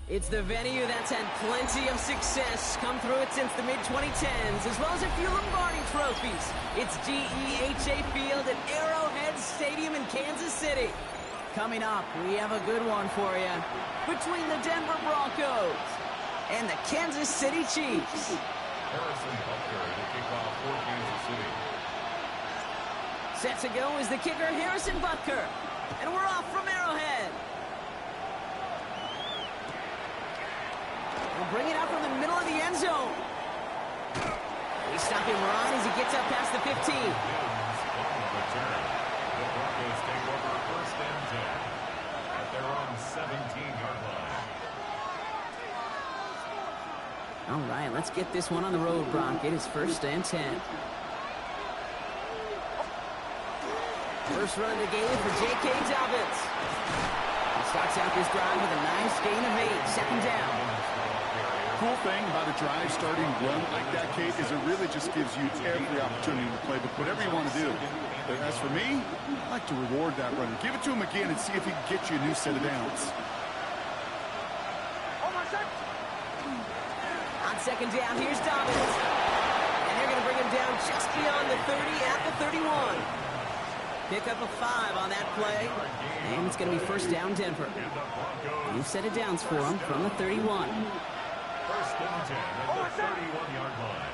It's the venue that's had plenty of success, come through it since the mid-2010s, as well as a few Lombardi trophies. It's GEHA Field at Arrowhead Stadium in Kansas City. Coming up, we have a good one for you between the Denver Broncos and the Kansas City Chiefs. Harrison Butker to kick off for Kansas City. Set to go is the kicker, Harrison Butker. And we're off from Arrowhead. We'll bring it out from the middle of the end zone. We stop him right as he gets up past the 15. The Broncos take over first and 10 at their own 17-yard line. All right, let's get this one on the road, Bronk. It is first and 10. First run of the game for J.K. Dobbins. He starts out this drive with a nice gain of 8, second down. Cool thing about a drive starting run like that, Kate, is it really just gives you every opportunity to play, but whatever you want to do. But as for me, I like to reward that runner. Give it to him again and see if he can get you a new set of downs. On second down, here's Dobbins. And they're going to bring him down just beyond the 30 at the 31. Pick up a 5 on that play. And it's going to be first down Denver. New set of downs for him from the 31. First and 10 at the 31-yard line.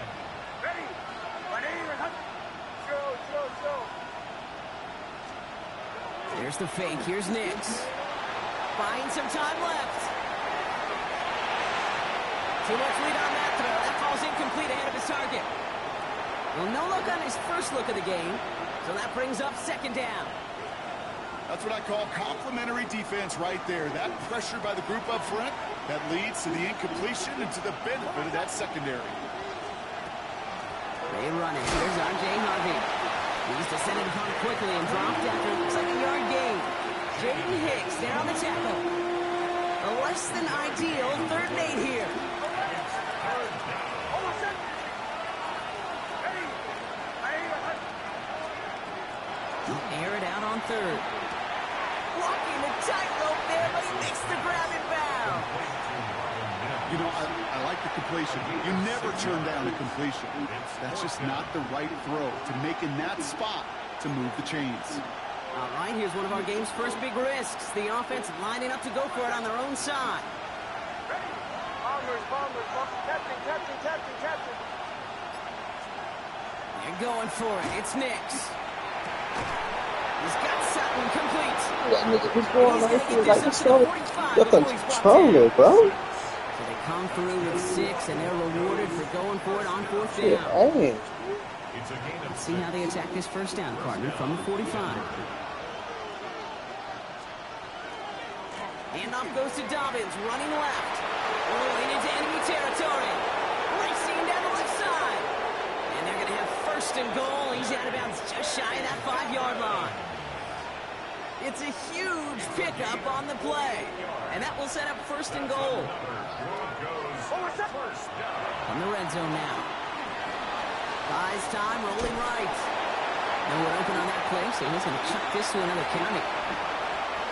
There's the fake. Here's Nix. Buying some time left. Too much lead on that throw. That falls incomplete ahead of his target. Well, no look on his first look of the game. So that brings up second down. That's what I call complimentary defense right there. That pressure by the group up front, that leads to the incompletion and to the benefit of that secondary. They run it. Here's R.J. Harvey. He's descended upon quickly and dropped after it looks like a yard gain. Jaden Hicks there on the tackle. A less than ideal 3rd and 8 here. Air it out on 3rd. Walking the tightrope there, but he makes the grab and bound. You know, I like the completion. You never turn down a completion. That's just not the right throw to make in that spot to move the chains. All right, here's one of our game's first big risks. The offense lining up to go for it on their own side. They're going for it. It's Nix. He's got Sutton complete. That nigga was going on here like he's so controller, bro. So they come through with 6, and they're rewarded for going for it on 4th down. Yeah, Let's see how they attack this first down, partner, from the 45. Handoff goes to Dobbins, running left. Rolling into enemy territory. Racing down the left side. And they're going to have first and goal. He's out of bounds just shy of that 5-yard line. It's a huge pickup on the play. And that will set up first and goal. From the red zone now. Buys time, rolling right. No one open on that play, so he's going to chuck this to another county.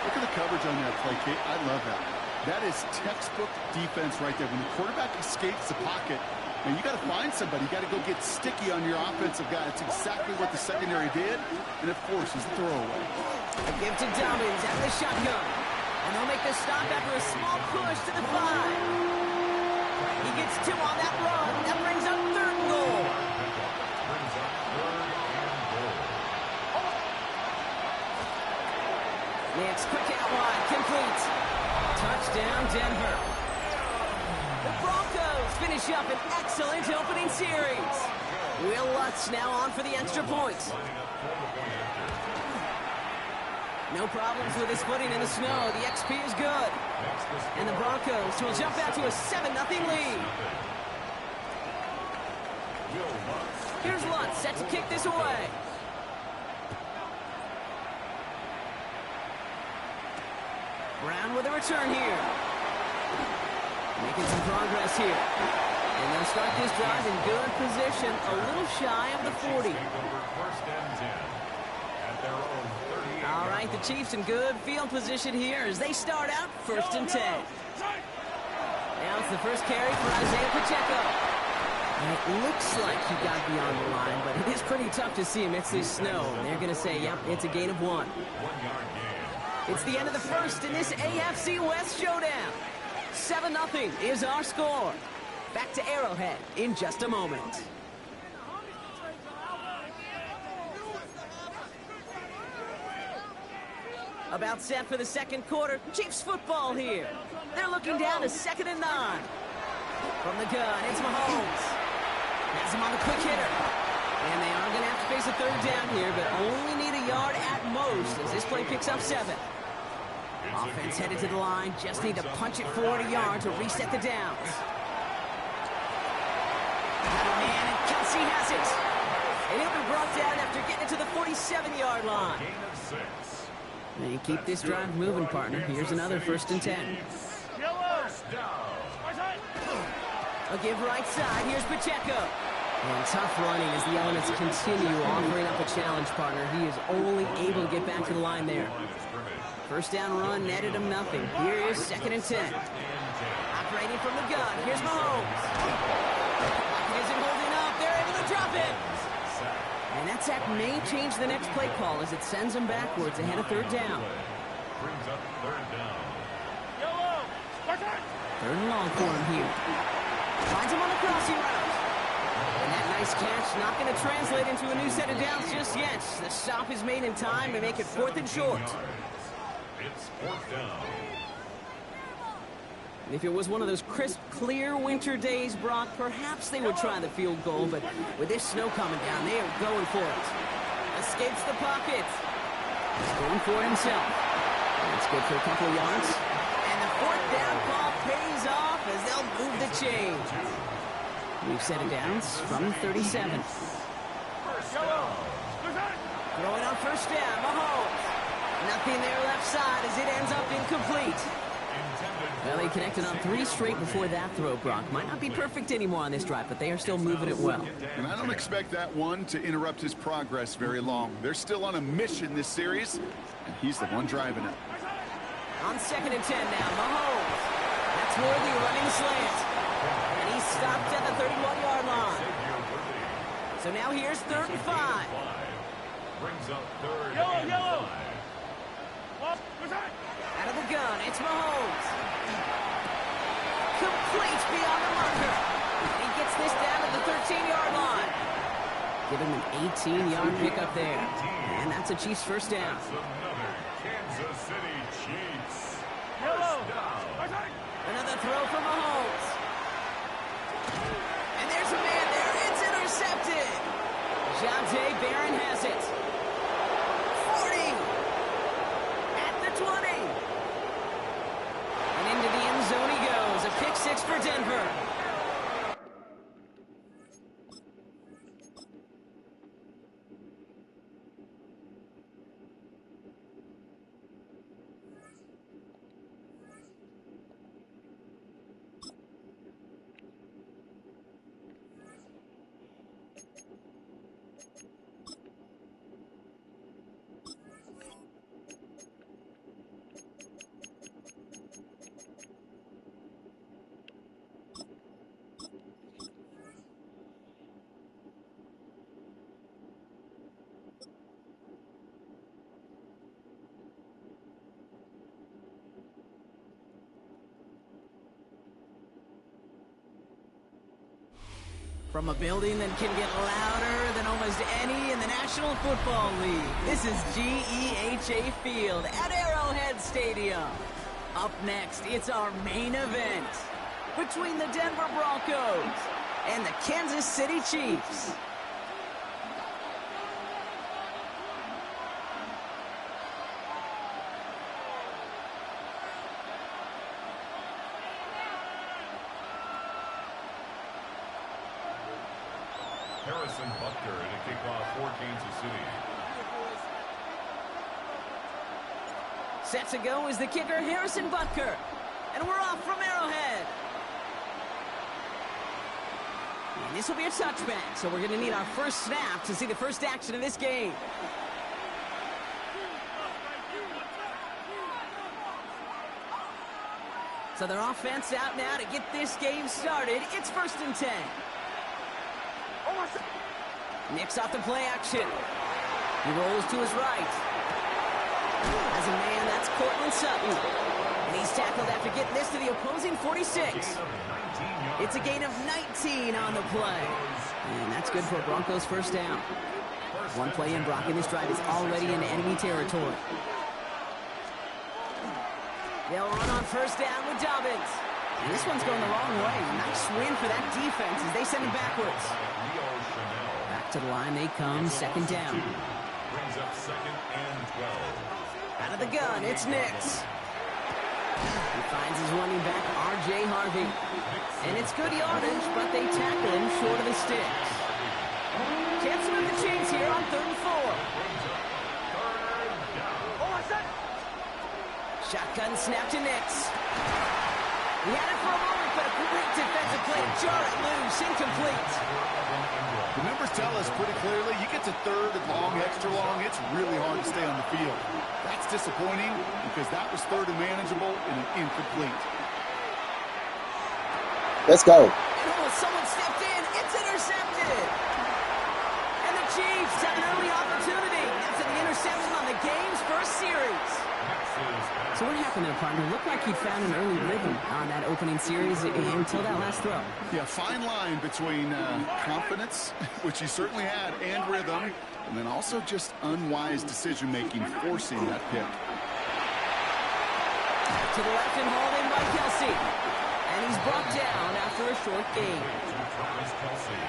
Look at the coverage on that play, Kate. I love that. That is textbook defense right there. When the quarterback escapes the pocket, now you got to find somebody. You got to go get sticky on your offensive guy. That's exactly what the secondary did. And, of course, his throwaway. A give to Dobbins out of the shotgun. And they'll make the stop after a small push to the 5. He gets 2 on that run. That brings up 3rd and goal. Nix, quick out wide, complete. Touchdown, Denver. The Broncos finish up an excellent opening series. Will Lutz now on for the extra point. No problems with his footing in the snow. The XP is good. And the Broncos will jump out to a 7-0 lead. Here's Lutz set to kick this away. Brown with a return here. Making some progress here. And they'll start this drive in good position, a little shy of the 40. All right, the Chiefs in good field position here as they start out 1st and 10. Now it's the first carry for Isaiah Pacheco. And it looks like he got beyond the line, but it is pretty tough to see amidst this snow. And they're going to say, yep, it's a gain of 1. 1 yard gain. It's the end of the first in this AFC West showdown. 7-0 is our score. Back to Arrowhead in just a moment. About set for the second quarter. Chiefs football here. They're looking down to 2nd and 9. From the gun, it's Mahomes. Has him on the quick hitter. And they are going to have to face a 3rd down here, but only need a yard at most as this play picks up 7. Offense headed to the line. Just need to punch it forward a yard to reset the downs. Man, and Kelsey has it. And he'll be brought down after getting it to the 47-yard line. Gain of 6. And you keep this drive moving, partner. Here's another 1st and 10. First down. A give right side. Here's Pacheco. And tough running as the elements continue offering up a challenge, partner. He is only able to get back to the line there. First down run netted him nothing. Here is 2nd and 10. Operating from the gun. Here's Mahomes. Pocket isn't holding up. They're able to drop it. And that sack may change the next play call as it sends them backwards ahead of 3rd down. Brings up 3rd down. 3rd and long for him here. Finds him on the crossing route. And that nice catch not going to translate into a new set of downs just yet. The stop is made in time to make it 4th and short. It's 4th down. And if it was one of those crisp, clear winter days, Brock, perhaps they would try the field goal, but with this snow coming down, they are going for it. Escapes the pocket. He's going for it himself. That's good for a couple of yards. And the 4th down call pays off as they'll move the chain. We've set it downs from 37. First down. Throwing on 1st down, Mahomes. Nothing there left side as it ends up incomplete. Well, he connected on 3 straight before that throw, Brock. Might not be perfect anymore on this drive, but they are still moving it well. And I don't expect that one to interrupt his progress very long. They're still on a mission this series, and he's the one driving it. On 2nd and 10 now, Mahomes. That's Worthy running the slant. And he's stopped at the 31-yard line. So now here's 3rd and 5. Brings up 3rd and 5. Out of the gun, it's Mahomes. Complete beyond the marker. He gets this down to the 13-yard line. Give him an 18-yard pickup there. And that's a Chiefs 1st down. That's another Kansas City Chiefs. First down. Another throw from Mahomes. And there's a man there. It's intercepted. Jonte Barron has it. 40. At the 20. And into the end zone he goes. A pick 6 for Denver. From a building that can get louder than almost any in the National Football League, this is GEHA Field at Arrowhead Stadium. Up next, it's our main event between the Denver Broncos and the Kansas City Chiefs. Harrison Butker in a kickoff for Kansas City. Set to go is the kicker, Harrison Butker. And we're off from Arrowhead. And this will be a touchback, so we're going to need our first snap to see the first action of this game. So their offense out now to get this game started. It's 1st and 10. Nick's off the play action. He rolls to his right. As a man, that's Cortland Sutton. And he's tackled after getting this to the opposing 46. It's a gain of 19 on the play. And that's good for Broncos first down. One play in, Brock, in this drive is already in enemy territory. They'll run on first down with Dobbins. And this one's going the wrong way. Nice win for that defense as they send him backwards. Back to the line they come, 2nd down. Brings up 2nd and 12. Out of the gun, it's Nix. He finds his running back, R.J. Harvey. And it's good yardage, but they tackle him short of the sticks. Chance to move the chains here on 3rd and 4. Shotgun snap to Nix. He had it for a moment, but a great defensive play to jar it loose. Incomplete. The numbers tell us pretty clearly, you get to 3rd and long, extra long, it's really hard to stay on the field. That's disappointing because that was 3rd and manageable and an incomplete. Let's go. Oh, someone stepped in. It's intercepted. And the Chiefs have an early opportunity. That's an interception on the game's first series. So what happened there, partner? Looked like he'd found an early rhythm on that opening series until that last throw. Yeah, fine line between confidence, which he certainly had, and rhythm, and then also just unwise decision-making, forcing that pick. To the left and hauled in by Kelsey. And he's brought down after a short gain.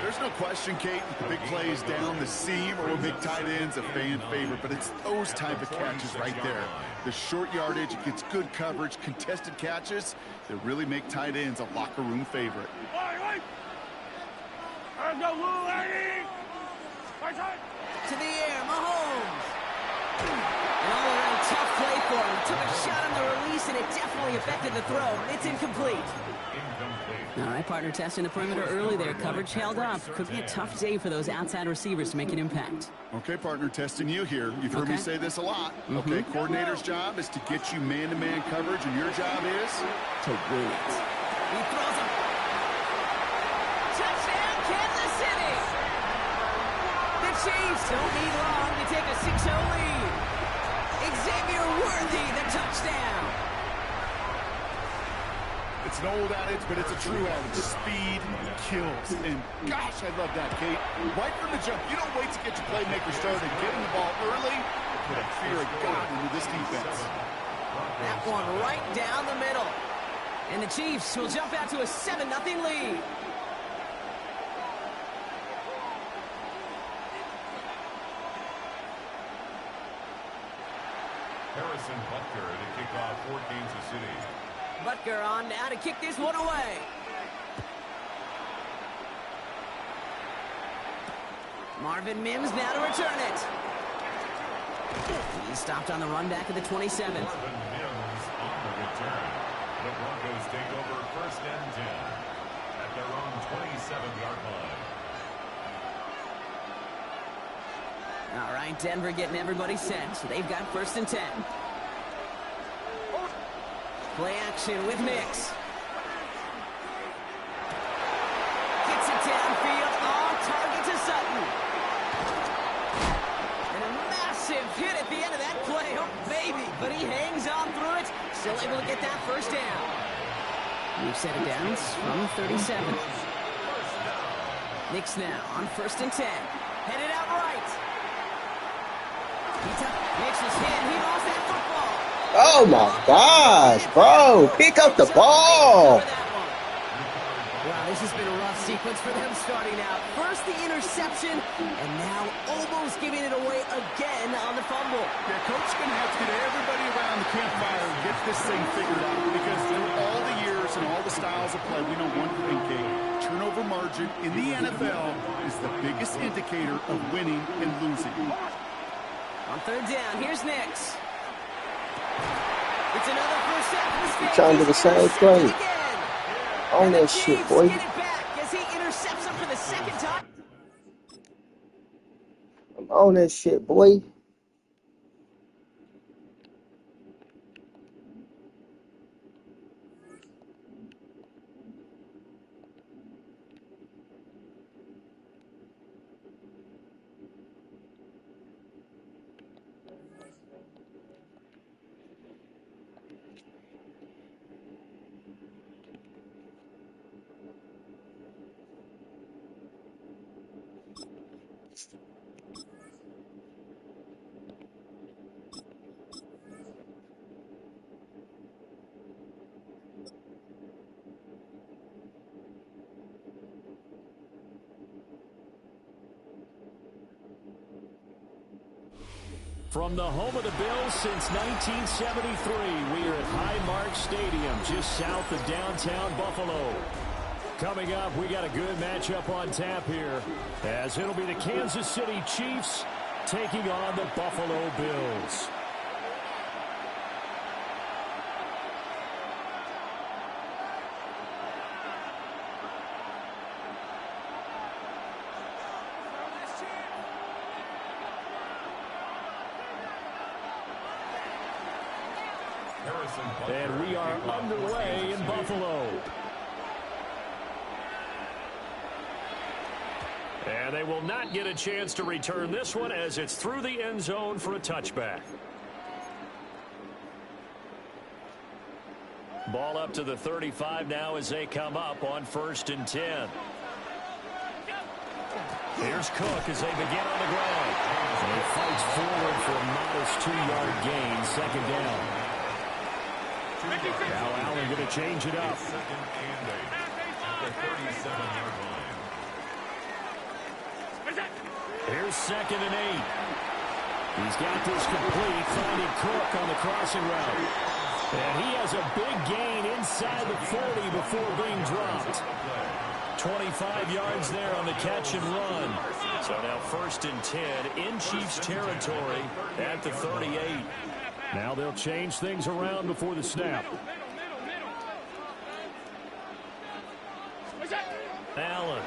There's no question, Kate, the big plays down the seam or big tight ends a fan favorite, but it's those type of catches right there. The short yardage, it gets good coverage, contested catches that really make tight ends a locker room favorite. To the air, Mahomes. An all-around tough play for him. He took a shot on the release, and it definitely affected the throw. It's incomplete. All right, partner, testing the perimeter early there. Coverage held up. Could be a tough day for those outside receivers to make an impact. Okay, partner, testing you here. You've heard me say this a lot. Okay, coordinator's job is to get you man-to-man coverage, and your job is to win it. He throws him. Touchdown, Kansas City! The Chiefs don't need long to take a 6-0 lead. Xavier Worthy, the touchdown. It's an old adage, but it's a true adage. Speed kills. And gosh, I love that, Kate. Right from the jump, you don't wait to get your playmaker started. Get him the ball early. Put a fear of God into this defense. That one right down the middle. And the Chiefs will jump out to a 7-0 lead. Harrison Butker to kick off for Kansas City. Butker on now to kick this one away. Marvin Mims now to return it. He stopped on the run back at the 27. Marvin Mims on the return. The Broncos take over 1st and 10 at their own 27-yard line. All right, Denver getting everybody set. So they've got 1st and 10. Play action with Nix. Gets it downfield. On target to Sutton. And a massive hit at the end of that play. Oh, baby. But he hangs on through it. Still able to get that first down. We've set it down from 37. Nix now on 1st and 10. Headed out right. Nix was hit. He lost that football. Oh my gosh, bro. Pick up the ball. Wow, this has been a rough sequence for them starting out. First the interception, and now almost giving it away again on the fumble. Yeah, Coach is going to have to get everybody around the campfire and get this thing figured out because through all the years and all the styles of play, we know one thing, Kate. Turnover margin in the NFL is the biggest indicator of winning and losing. On 3rd down, here's Nix. It's another first half mistake. Trying to do the same play. On that shit, boy. Get it back as he intercepts him for the 2nd time. I'm on that shit, boy. From the home of the Bills since 1973, we are at Highmark Stadium, just south of downtown Buffalo. Coming up, we got a good matchup on tap here, as it'll be the Kansas City Chiefs taking on the Buffalo Bills. And we are underway in Buffalo. And they will not get a chance to return this one as it's through the end zone for a touchback. Ball up to the 35 now as they come up on 1st and 10. Here's Cook as they begin on the ground. And he fights forward for a modest 2-yard gain, 2nd down. Now Allen going to change it up. 2nd and 8 at the 37-yard line. Here's 2nd and 8. He's got this complete, finding Cook on the crossing route. And he has a big gain inside the 40 before being dropped. 25 yards there on the catch and run. So now 1st and 10 in Chiefs territory at the 38. Now they'll change things around before the snap. Allen.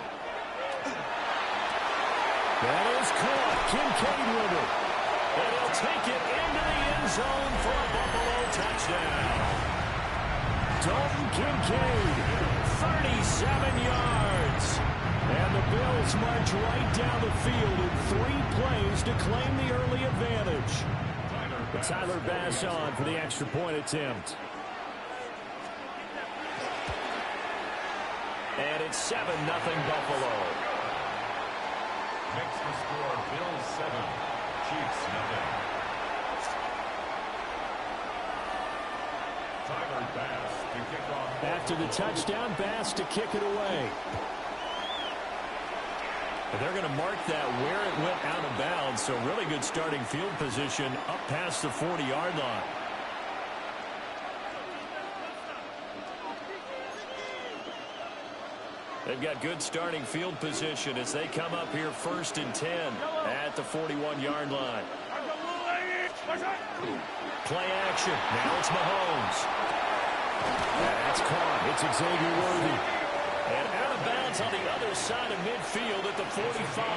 That is caught. Kincaid with it. And he'll take it into the end zone for a Buffalo touchdown. Dalton Kincaid, 37 yards. And the Bills march right down the field in 3 plays to claim the early advantage. Tyler Bass on for the extra point attempt. And it's 7-0 Buffalo. Makes the score Bills 7, Chiefs 0. Tyler Bass to kick off. After the touchdown, Bass to kick it away. They're going to mark that where it went out of bounds, so really good starting field position up past the 40-yard line. They've got good starting field position as they come up here 1st and 10 at the 41-yard line. Play action. Now it's Mahomes. That's caught. It's Xavier Worthy. And out of bounds on the other side of midfield at the 45. 14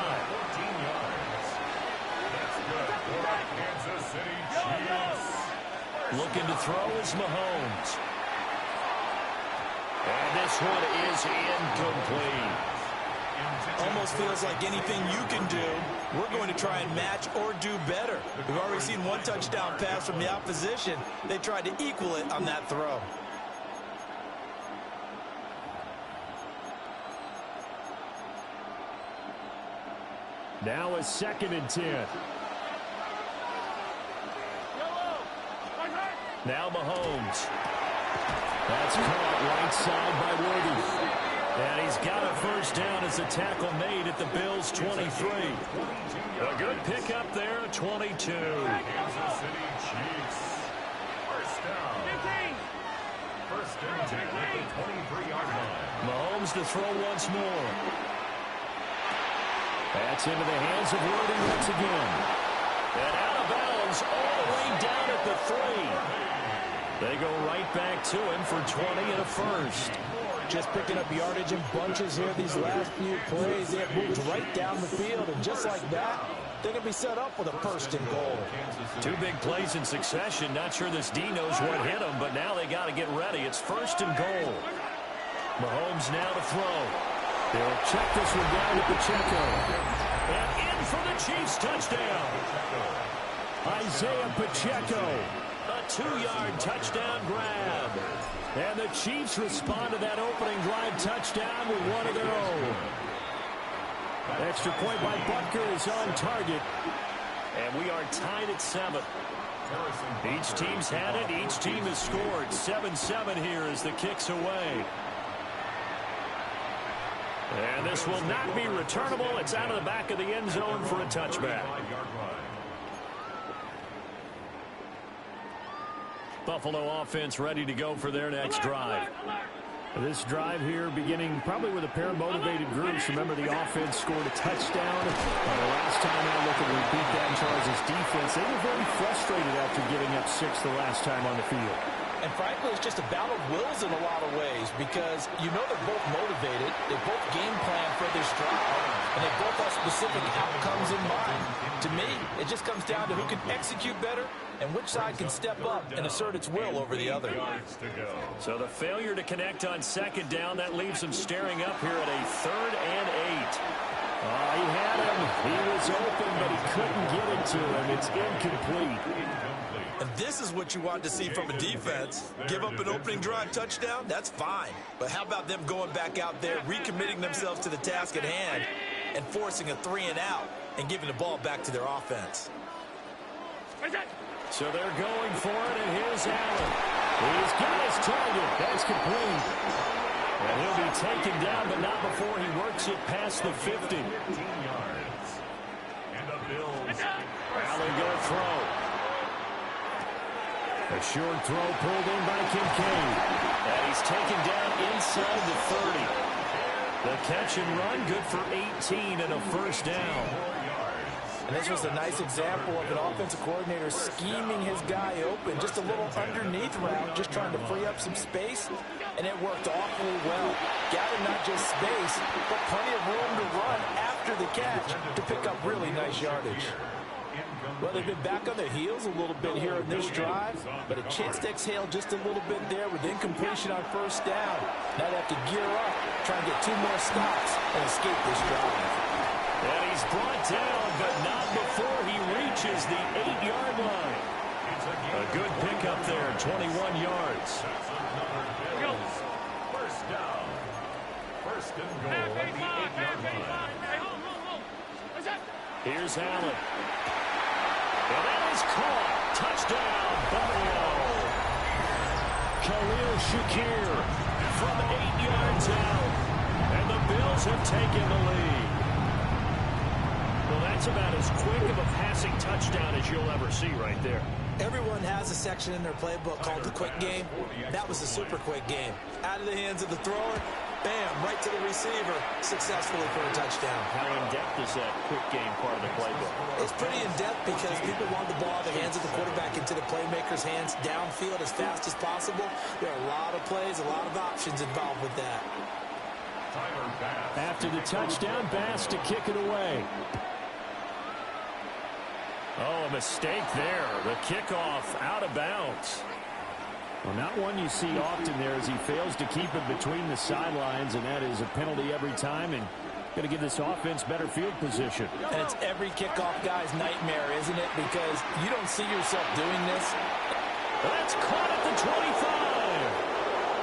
yards. That's good for the Kansas City Chiefs. Looking to throw is Mahomes. And this one is incomplete. Almost feels like anything you can do, we're going to try and match or do better. We've already seen 1 touchdown pass from the opposition. They tried to equal it on that throw. Now a 2nd and 10. Now Mahomes. That's caught right side by Worthy. And he's got a 1st down as the tackle made at the Bills' 23. A good pickup there, 22. Kansas City Chiefs. 1st down. 1st and 10 at the 23-yard line. Mahomes to throw once more. That's into the hands of Worthy once again. And out of bounds all the way down at the 3. They go right back to him for 20 and a 1st. Just picking up yardage in bunches here these last few plays. They have moved right down the field, and just like that, they're going to be set up with a 1st and goal. 2 big plays in succession. Not sure this D knows what hit him, but now they got to get ready. It's 1st and goal. Mahomes now to throw. They'll check this one down to Pacheco. And in for the Chiefs touchdown. Isaiah Pacheco. A 2-yard touchdown grab. And the Chiefs respond to that opening drive touchdown with one of their own. Extra point by Butker is on target. And we are tied at 7. Each team's had it. Each team has scored. 7-7 here as the kick's away. And this will not be returnable. It's out of the back of the end zone for a touchback. Buffalo offense ready to go for their next drive. This drive here beginning probably with a pair of motivated groups. Remember, the offense scored a touchdown. The last time I looked at repeat that in Charles' defense, they were very frustrated after giving up 6 the last time on the field. And frankly, it's just a battle of wills in a lot of ways because you know they're both motivated. They both game plan for this drive, and they both have specific outcomes in mind. To me, it just comes down to who can execute better and which side can step up and assert its will over the other. So the failure to connect on second down, that leaves them staring up here at a 3rd and 8. He had him. He was open, but he couldn't get it to him. It's incomplete. And this is what you want to see from a defense. Give up an opening drive touchdown, that's fine. But how about them going back out there, recommitting themselves to the task at hand, and forcing a 3 and out and giving the ball back to their offense. So they're going for it, and here's Allen. He's got his target. That's complete. And he'll be taken down, but not before he works it past the 50. 15 yards. And the Bills. Allen going to throw. A short throw pulled in by Kincaid. And he's taken down inside the 30. The catch and run, good for 18 and a first down. And this was a nice example of an offensive coordinator scheming his guy open. Just a little underneath route, just trying to free up some space. And it worked awfully well. Gathered not just space, but plenty of room to run after the catch to pick up really nice yardage. Well, they've been back on their heels a little bit here in this drive, but a chance to exhale just a little bit there with incompletion on first down. Now they have to gear up, try and get 2 more stops and escape this drive. And he's brought down, but not before he reaches the 8-yard line. A good pickup there, 21 yards. First down. First and goal at the 8-yard line. Here's Allen. And that is caught. Touchdown, Buffalo. Khalil Shakir from 8 yards out. And the Bills have taken the lead. Well, that's about as quick of a passing touchdown as you'll ever see right there. Everyone has a section in their playbook called the quick game. That was the super quick game. Out of the hands of the thrower, bam, right to the receiver, successfully for a touchdown. How in-depth is that quick game part of the playbook? It's pretty in-depth because people want the ball in the hands of the quarterback into the playmaker's hands downfield as fast as possible. There are a lot of plays, a lot of options involved with that. After the touchdown, Bass to kick it away. Oh, a mistake there. The kickoff out of bounds. Well, not one you see often there as he fails to keep it between the sidelines, and that is a penalty every time, and going to give this offense better field position. And it's every kickoff guy's nightmare, isn't it? Because you don't see yourself doing this. That's caught at the 25.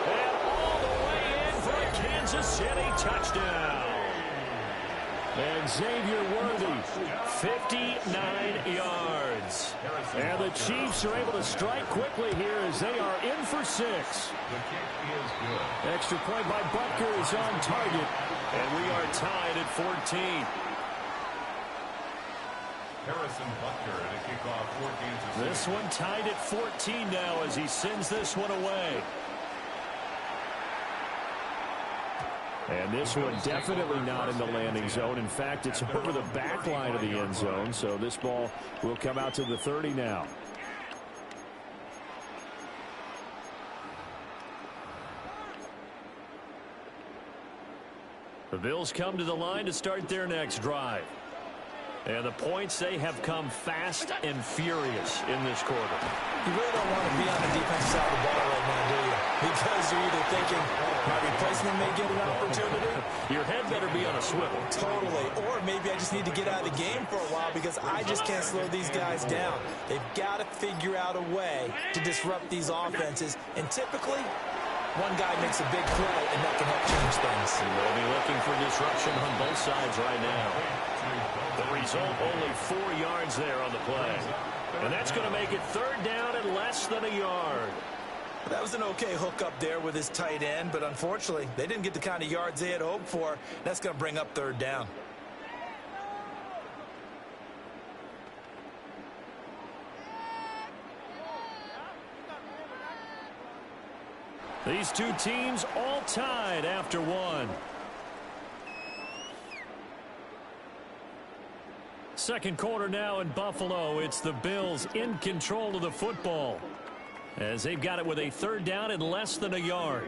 And all the way in for a Kansas City touchdown. And Xavier Worthy, 59 yards. And the Chiefs are able to strike quickly here as they are in for 6. Extra point by Butker is on target. And we are tied at 14. Harrison Butker at a kickoff for Kansas City. This one tied at 14 now as he sends this one away. And this one definitely not in the landing zone. In fact, it's over the back line of the end zone. So this ball will come out to the 30 now. The Bills come to the line to start their next drive. And the points, they have come fast and furious in this quarter. You really don't want to be on the defensive side of the ball right now, do you? Because you're either thinking, my replacement may get an opportunity. Your head better be on a swivel. Totally. Or maybe I just need to get out of the game for a while because I just can't slow these guys down. They've got to figure out a way to disrupt these offenses. And typically, one guy makes a big play, and that can help change things. And they'll be looking for disruption on both sides right now. The result, only 4 yards there on the play. And that's going to make it third down and less than a yard. That was an okay hook up there with his tight end, but unfortunately, they didn't get the kind of yards they had hoped for. That's going to bring up third down. These two teams all tied after one. Second quarter now in Buffalo. It's the Bills in control of the football as they've got it with a third down and less than a yard.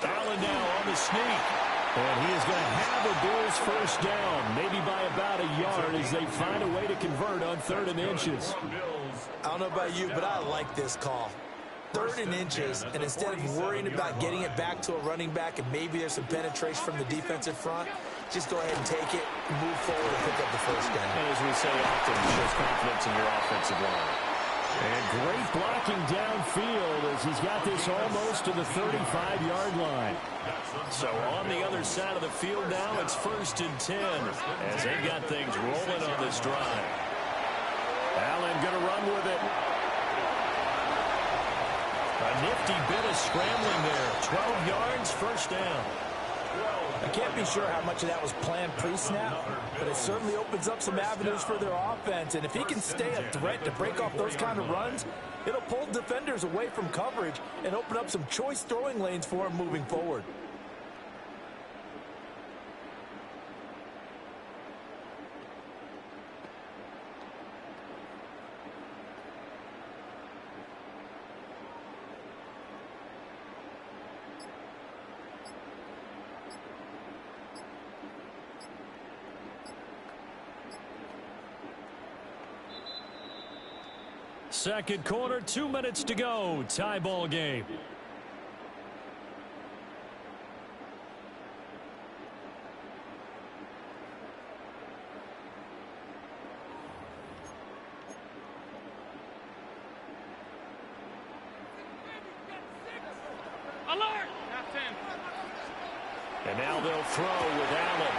Allen now on the sneak. And he is going to have a Bills first down, maybe by about a yard as they find a way to convert on 3rd and inches. I don't know about you, but I like this call. 3rd and inches, and instead of worrying about getting it back to a running back and maybe there's some penetration from the defensive front, just go ahead and take it, move forward, and pick up the first down. And as we say often, it shows confidence in your offensive line. And great blocking downfield as he's got this almost to the 35-yard line. So on the other side of the field now, it's 1st and 10 as they've got things rolling on this drive. Allen going to run with it. A nifty bit of scrambling there. 12 yards, first down. I can't be sure how much of that was planned pre-snap, but it certainly opens up some avenues for their offense. And if he can stay a threat to break off those kind of runs, it'll pull defenders away from coverage and open up some choice throwing lanes for him moving forward. Second quarter, 2 minutes to go. Tie ball game. Alert! And now they'll throw with Allen.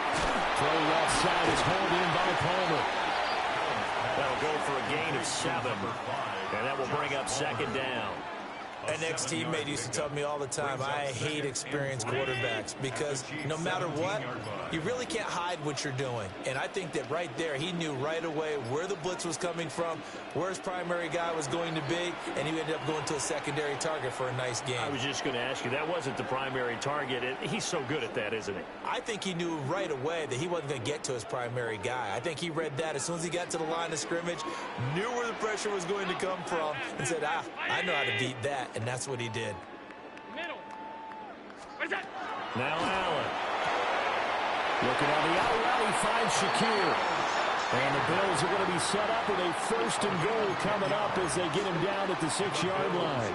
Throw left side is hauled in by Palmer. That'll go for a gain of 7. And that will bring up 2nd down. An ex-teammate used to tell me all the time, I hate experienced quarterbacks because no matter what, you really can't hide what you're doing. And I think that right there, he knew right away where the blitz was coming from, where his primary guy was going to be, and he ended up going to a secondary target for a nice game. I was just going to ask you, that wasn't the primary target. He's so good at that, isn't he? I think he knew right away that he wasn't going to get to his primary guy. I think he read that as soon as he got to the line of scrimmage, knew where the pressure was going to come from, and said, I know how to beat that. And that's what he did. Middle. Where's that? Now Allen. Looking on the out route, he finds Shakir. And the Bills are going to be set up with a 1st and goal coming up as they get him down at the 6-yard line.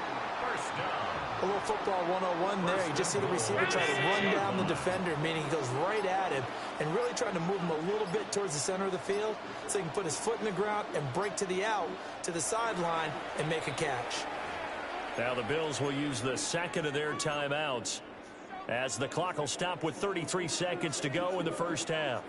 A little football 101 there. You just see the receiver try to run down the defender, meaning he goes right at him and really trying to move him a little bit towards the center of the field so he can put his foot in the ground and break to the out, to the sideline, and make a catch. Now the Bills will use the 2nd of their timeouts as the clock will stop with 33 seconds to go in the first half.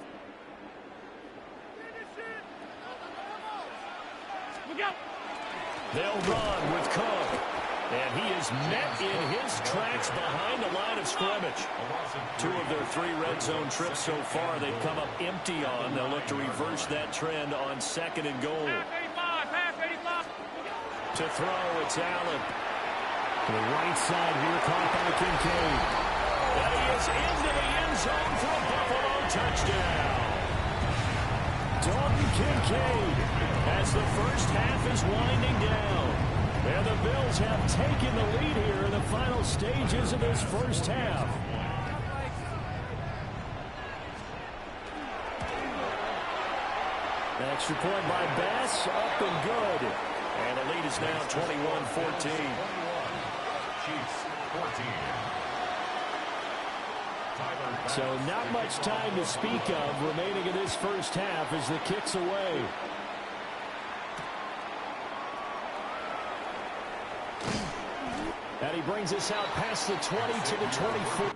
They'll run with Cook. And he is met in his tracks behind the line of scrimmage. 2 of their 3 red zone trips so far they've come up empty on. They'll look to reverse that trend on 2nd and goal. To throw, it's Allen. To the right side here, caught by Kincaid. And he is into the end zone for a Buffalo touchdown. Dalton Kincaid as the first half is winding down. And the Bills have taken the lead here in the final stages of this first half. An extra point by Bass, up and good. And the lead is now 21-14. Chiefs 14. So not much time to speak of remaining in this first half as the kick's away. And he brings us out past the 20 to the 24.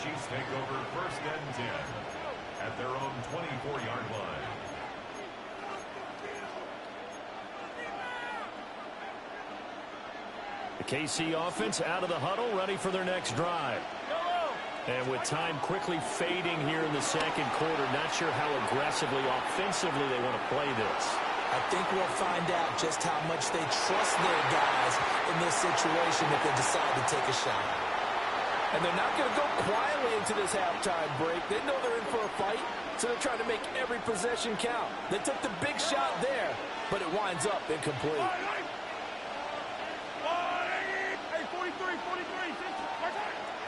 Chiefs take over first and 10 at their own 24-yard line. The KC offense out of the huddle, ready for their next drive. And with time quickly fading here in the second quarter, not sure how aggressively, offensively they want to play this. I think we'll find out just how much they trust their guys in this situation if they decide to take a shot. And they're not going to go quietly into this halftime break. They know they're in for a fight, so they're trying to make every possession count. They took the big shot there, but it winds up incomplete.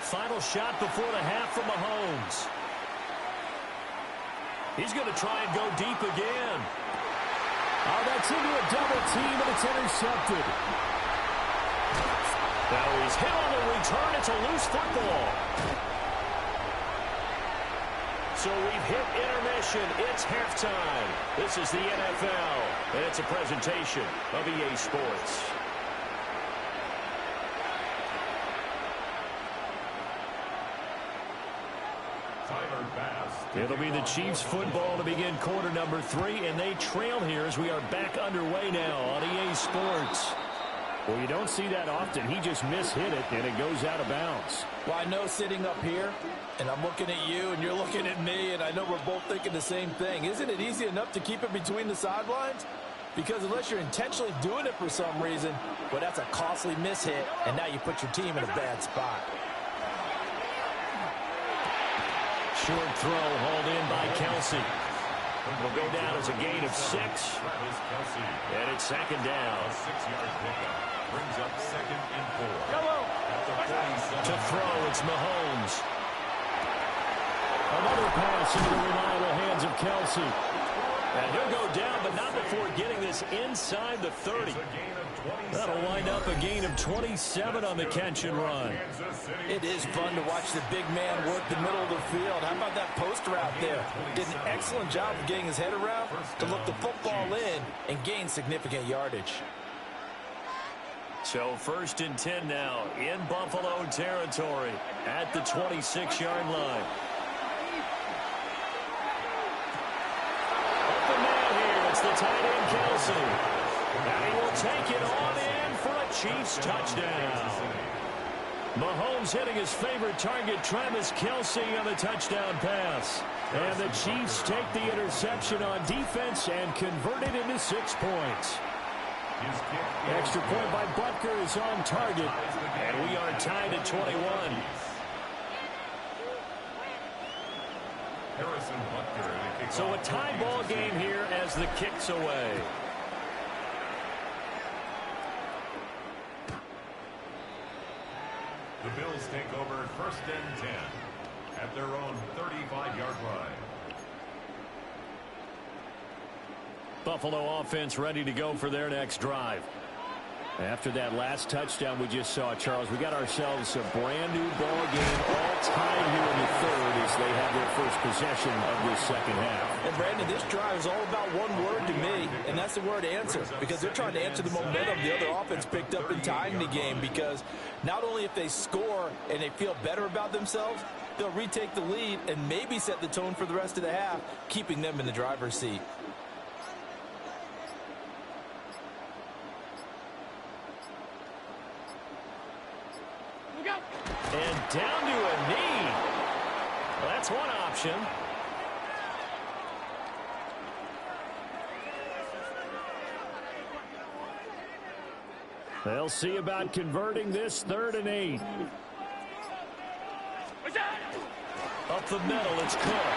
Final shot before the half from Mahomes. He's going to try and go deep again. Oh, that's into a double team, and it's intercepted. Now he's hit on the return. It's a loose football. So we've hit intermission. It's halftime. This is the NFL, and it's a presentation of EA Sports. It'll be the Chiefs football to begin quarter number 3, and they trail here as we are back underway now on EA Sports. Well, you don't see that often. He just mishit it, and it goes out of bounds. Well, I know sitting up here, and I'm looking at you, and you're looking at me, and I know we're both thinking the same thing. Isn't it easy enough to keep it between the sidelines? Because unless you're intentionally doing it for some reason, well, that's a costly mishit, and now you put your team in a bad spot. Short throw hauled in by Kelsey. Will go down as a gain of 6. And it's second down. A 6-yard pickup brings up second and 4. To throw, it's Mahomes. Another pass into the reliable hands of Kelsey. And he'll go down, but not before getting this inside the 30. That'll wind up a gain of 27 on the catch and run. It is fun to watch the big man work the middle of the field. How about that post route there? Did an excellent job of getting his head around to look the football in and gain significant yardage. So first and 10 now in Buffalo territory at the 26-yard line. Up the man here, it's the tight end Kelsey. And he will take it on in for a Chiefs touchdown. Mahomes hitting his favorite target, Travis Kelsey, on the touchdown pass. And the Chiefs take the interception on defense and convert it into 6 points. Extra point by Butker is on target. And we are tied at 21. So a tie ball game here as the kick's away. The Bills take over first and 10 at their own 35-yard line. Buffalo offense ready to go for their next drive. After that last touchdown we just saw, Charles, we got ourselves a brand new ball game, all tied here in the third as they have their first possession of this second half. And Brandon, this drive is all about one word to me, and that's the word answer, because they're trying to answer the momentum the other offense picked up in tying the game, because not only if they score and they feel better about themselves, they'll retake the lead and maybe set the tone for the rest of the half, keeping them in the driver's seat. And down to a knee. Well, that's one option. They'll see about converting this 3rd and 8. Up the middle, it's Cook.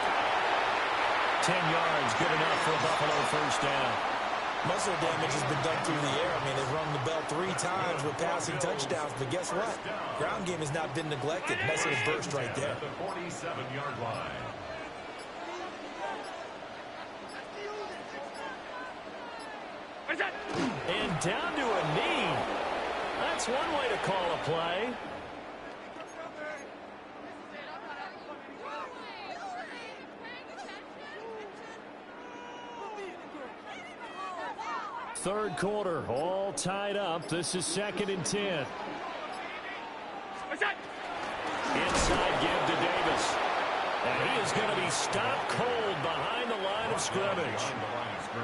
10 yards, good enough for a Buffalo first down. Muscle damage has been done through the air. I mean, they've rung the bell 3 times with passing touchdowns, but guess what? Ground game has not been neglected. Nice little burst right there. At the 47-yard line. And down to a knee. That's one way to call a play. Third quarter, all tied up. This is 2nd and 10. Inside give to Davis. And he is going to be stopped cold behind the line of scrimmage.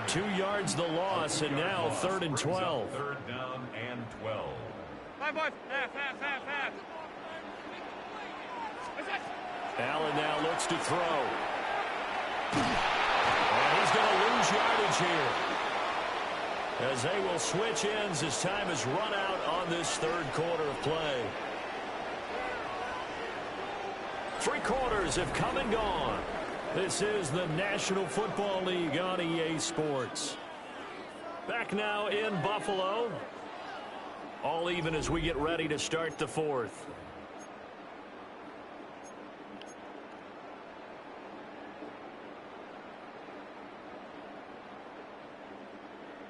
2 yards the loss, and now 3rd and 12. 3rd down and 12. Five, boys. Half. Allen now looks to throw. And he's going to lose yardage here, as they will switch ends as time is run out on this 3rd quarter of play. 3 quarters have come and gone. This is the National Football League on EA Sports. Back now in Buffalo. All even as we get ready to start the 4th.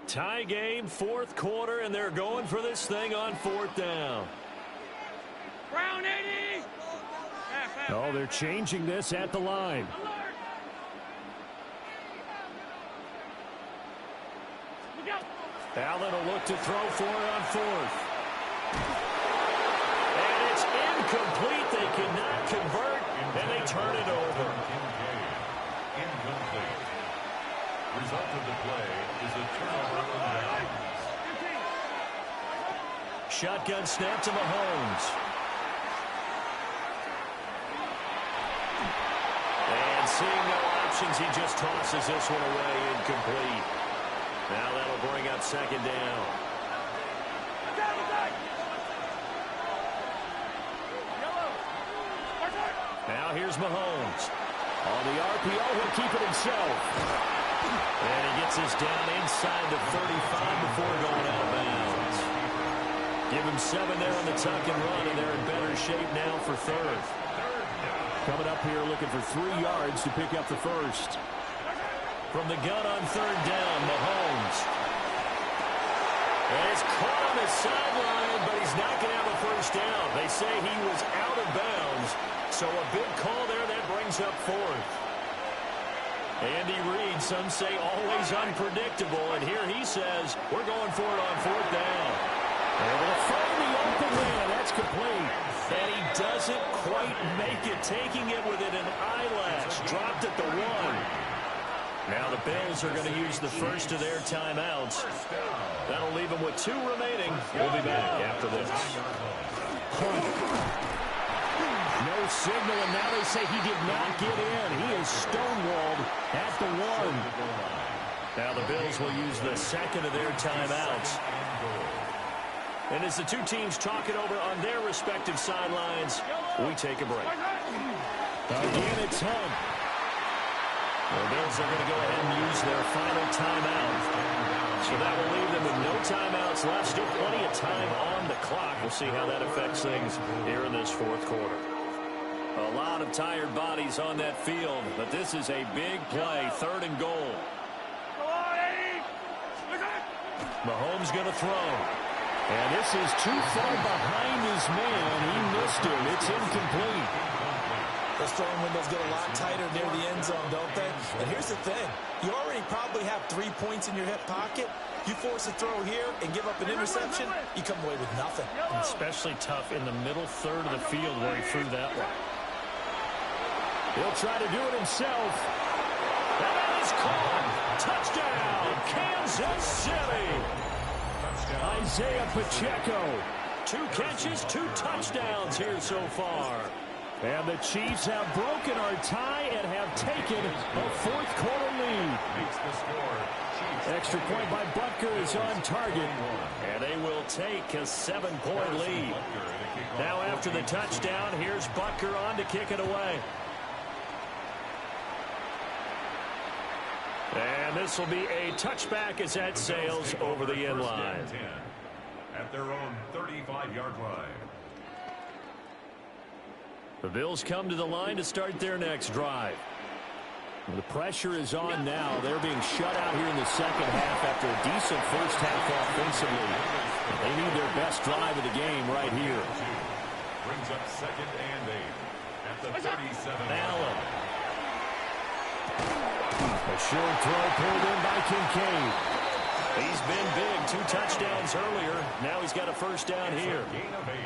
Tie game, 4th quarter, and they're going for this thing on 4th down. Round 80. Oh, they're changing this at the line. Alert. Look out. Allen will look to throw for it on 4th. And it's incomplete. They cannot convert, and they turn it over. Incomplete. Result of the play is a turnover on downs. Shotgun snap to Mahomes. And seeing no options, he just tosses this one away, incomplete. Now that'll bring up 2nd down. Now here's Mahomes. On the RPO, he'll keep it himself. And he gets this down inside the 35 before going out of bounds. Give him 7 there on the tuck and run, and they're in better shape now for 3rd. Coming up here looking for 3 yards to pick up the 1st. From the gun on 3rd down, Mahomes. And it's caught on the sideline, but he's not going to have a 1st down. They say he was out of bounds, so a big call there that brings up 4th. Andy Reid, some say always unpredictable, and here he says we're going for it on 4th down. Able to find the open man. That's complete. And he doesn't quite make it, taking it within an eyelash. Dropped at the 1. Now the Bills are going to use the first of their timeouts. That'll leave them with 2 remaining. We'll be back after this. No signal, and now they say he did not get in. He is stonewalled at the 1. Now the Bills will use the 2nd of their timeouts. And as the 2 teams talk it over on their respective sidelines, we take a break. Again, it's Hunt. The Bills are going to go ahead and use their final timeout. So that will leave them with no timeouts left. Still plenty of time on the clock. We'll see how that affects things here in this 4th quarter. A lot of tired bodies on that field, but this is a big play, 3rd and goal. Mahomes going to throw. And this is too far behind his man. He missed it. It's incomplete. Those throwing windows get a lot tighter near the end zone, don't they? And here's the thing. You already probably have 3 points in your hip pocket. You force a throw here and give up an interception, you come away with nothing. And especially tough in the middle 3rd of the field where he threw that one. He'll try to do it himself. And that is caught. Touchdown, Kansas City. Isaiah Pacheco. 2 catches, 2 touchdowns here so far. And the Chiefs have broken our tie and have taken a 4th quarter lead. Makes the score. Extra point by Butker is on target. And they will take a 7-point lead. Now after the touchdown, here's Butker on to kick it away. And this will be a touchback as that sails over the end line. At their own 35-yard line. The Bills come to the line to start their next drive. The pressure is on now. They're being shut out here in the 2nd half after a decent first half offensively. They need their best drive of the game right here. Brings up 2nd and 8 at the 37. Allen. A short throw pulled in by Kincaid. He's been big. 2 touchdowns earlier. Now he's got a 1st down here. Gain of 8.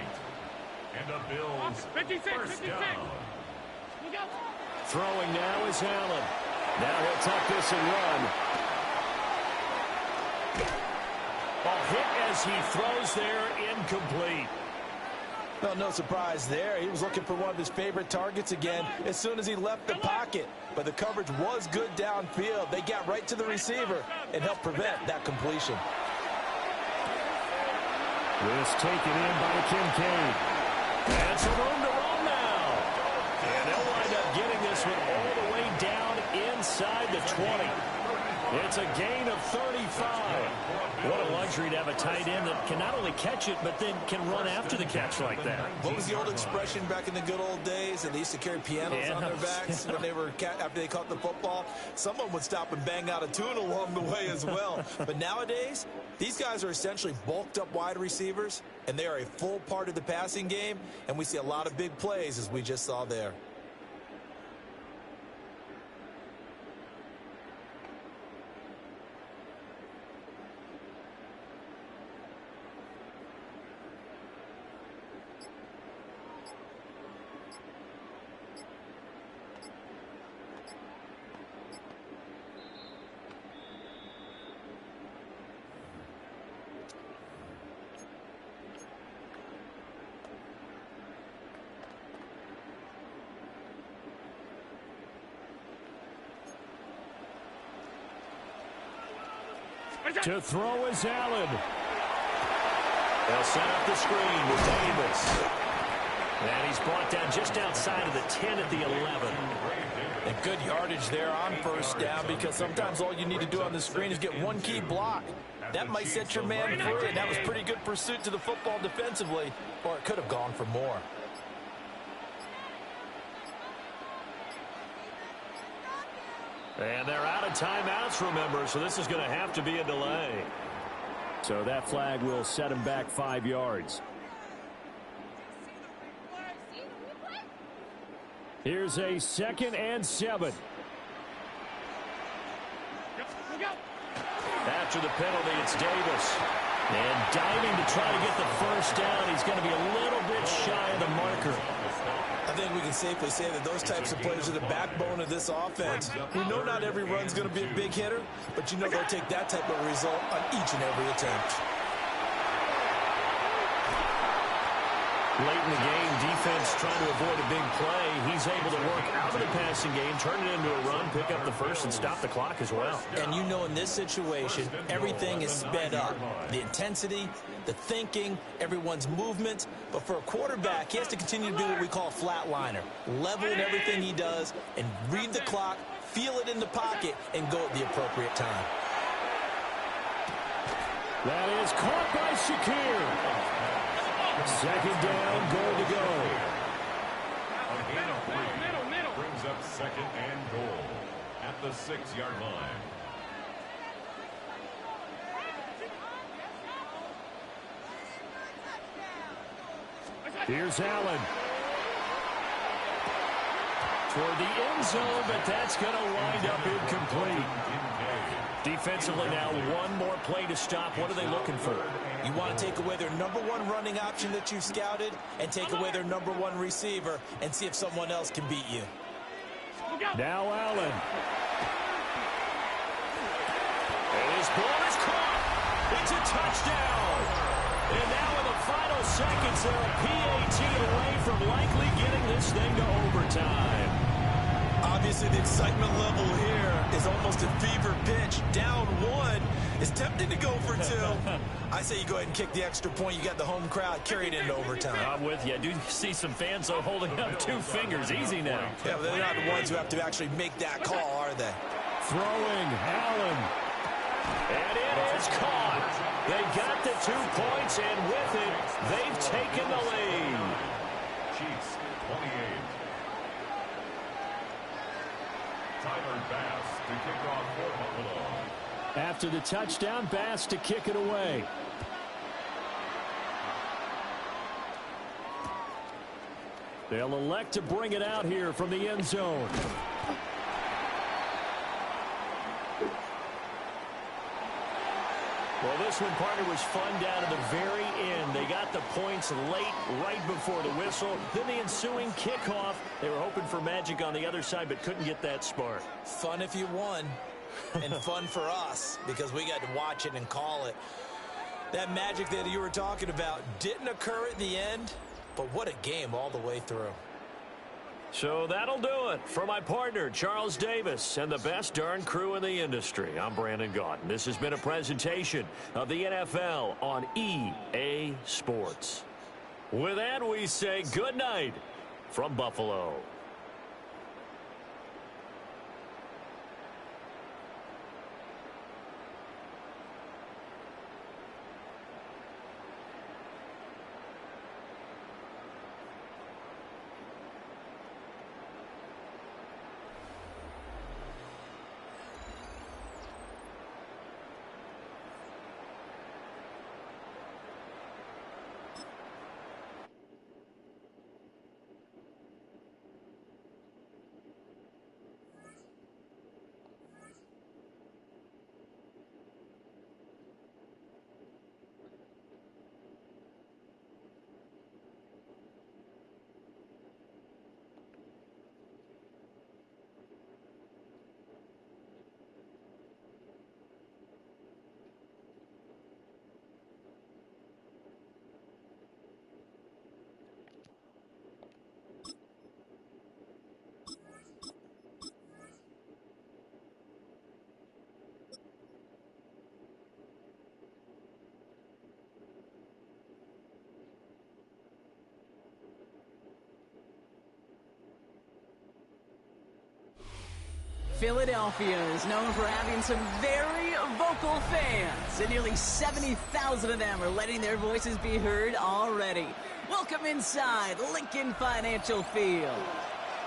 And the Bills 56, first 56. down. Throwing now is Allen. Now he'll tuck this and run. Ball hit as he throws there, incomplete. Well, no surprise there. He was looking for one of his favorite targets again as soon as he left the pocket. But the coverage was good downfield. They got right to the receiver and helped prevent that completion. This taken in by Kincaid. And some room to run now. And they'll wind up getting this one all the way down inside the 20. It's a gain of 35. What a luxury to have a tight end that can not only catch it, but then can run after the catch like that. What was the old expression back in the good old days? And they used to carry pianos on their backs when they were after they caught the football. Someone would stop and bang out a tune along the way as well. But nowadays, these guys are essentially bulked up wide receivers, and they are a full part of the passing game. And we see a lot of big plays, as we just saw there. To throw is Allen. They'll set up the screen with Davis. And he's brought down just outside of the 10 at the 11. And good yardage there on first down, because sometimes all you need to do on the screen is get one key block. That might set your man free, and that was pretty good pursuit to the football defensively, or it could have gone for more. And they're out of timeouts, remember, so this is going to have to be a delay. So that flag will set him back 5 yards. Here's a 2nd and 7. After the penalty, it's Davis. And diving to try to get the first down. He's going to be a little bit shy of the marker. I think we can safely say that those types of players are the backbone of this offense. We know not every run's going to be a big hitter, but you know they'll take that type of result on each and every attempt. Late in the game, defense trying to avoid a big play. He's able to work out of the passing game, turn it into a run, pick up the first, and stop the clock as well. And you know in this situation, everything is sped up. The intensity, the thinking, everyone's movement. But for a quarterback, he has to continue to do what we call a flatliner. Level in everything he does and read the clock, feel it in the pocket, and go at the appropriate time. That is caught by Shakir. 2nd down, goal to go. A gain of 3 brings up 2nd and goal at the 6-yard line. Here's Allen. Toward the end zone, but that's going to wind up incomplete. Defensively now, one more play to stop. What are they looking for? You want to take away their #1 running option that you've scouted and take away their #1 receiver and see if someone else can beat you. Now Allen. And his ball is caught. It's a touchdown. And now in the final seconds, they're a PAT away from likely getting this thing to overtime. Obviously, the excitement level here is almost a fever pitch. Down 1. It's tempting to go for 2. I say you go ahead and kick the extra point. You got the home crowd. Carry it into overtime. I'm with you. I do see some fans holding up 2 fingers. Easy now. Yeah, but they're not the ones who have to actually make that call, are they? Throwing, Allen. And it is caught. They got the 2 points, and with it, they've taken the lead. Chiefs 28. Tyler Bass to kick off for Buffalo. After the touchdown, Bass to kick it away. They'll elect to bring it out here from the end zone. Well, this one, partner, was fun down to the very end. They got the points late, right before the whistle. Then the ensuing kickoff. They were hoping for magic on the other side, but couldn't get that spark. Fun if you won, and fun for us because we got to watch it and call it. That magic that you were talking about didn't occur at the end, but what a game all the way through. So that'll do it for my partner, Charles Davis, and the best darn crew in the industry. I'm Brandon Gaudin. This has been a presentation of the NFL on EA Sports. With that, we say good night from Buffalo. Philadelphia is known for having some very vocal fans, and nearly 70,000 of them are letting their voices be heard already. Welcome inside Lincoln Financial Field.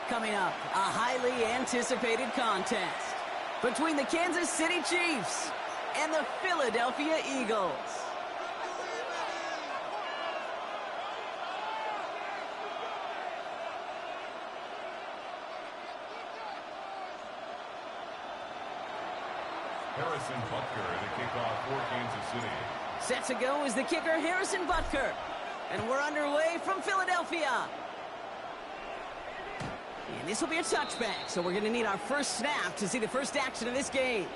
Coming up, a highly anticipated contest between the Kansas City Chiefs and the Philadelphia Eagles. Harrison Butker, the kickoff for Kansas City. Set to go is the kicker, Harrison Butker. And we're underway from Philadelphia. And this will be a touchback, so we're going to need our first snap to see the first action of this game.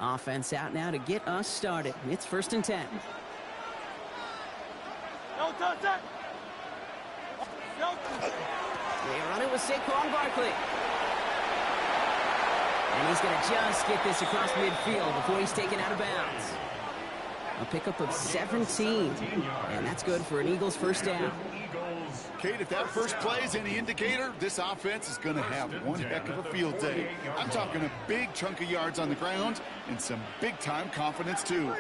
Offense out now to get us started. It's 1st and 10. They run it with Saquon Barkley. And he's going to just get this across midfield before he's taken out of bounds. A pickup of 17. And that's good for an Eagles first down. Kate, if that first play is any indicator, this offense is going to have one heck of a field day. I'm talking a big chunk of yards on the ground and some big-time confidence, too.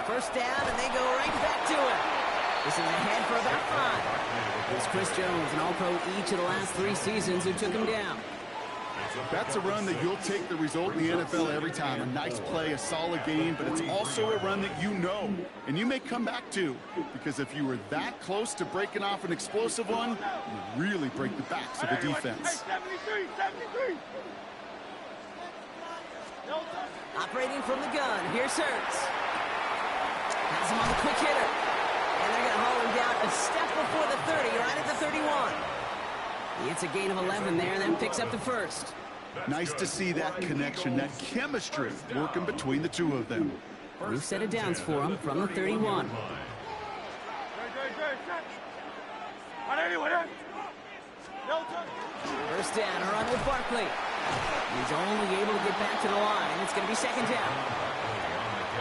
First down, and they go right back to it. This is ahead for about 5. It was Chris Jones, an All-Pro each of the last 3 seasons, who took him down. That's a run that you'll take the result in the NFL every time. A nice play, a solid game, but it's also a run that you know, and you may come back to, because if you were that close to breaking off an explosive one, you really break the backs of the defense. 73. Operating from the gun, here's Hurts. Has him on the quick hitter. And they're going to haul him down a step before the 30, right at the 31. It's a gain of 11 there, and then picks up the first. Nice to see that connection, that chemistry working between the two of them. New set of downs for him from the 31. First down, a run with Barkley. He's only able to get back to the line. It's going to be 2nd down.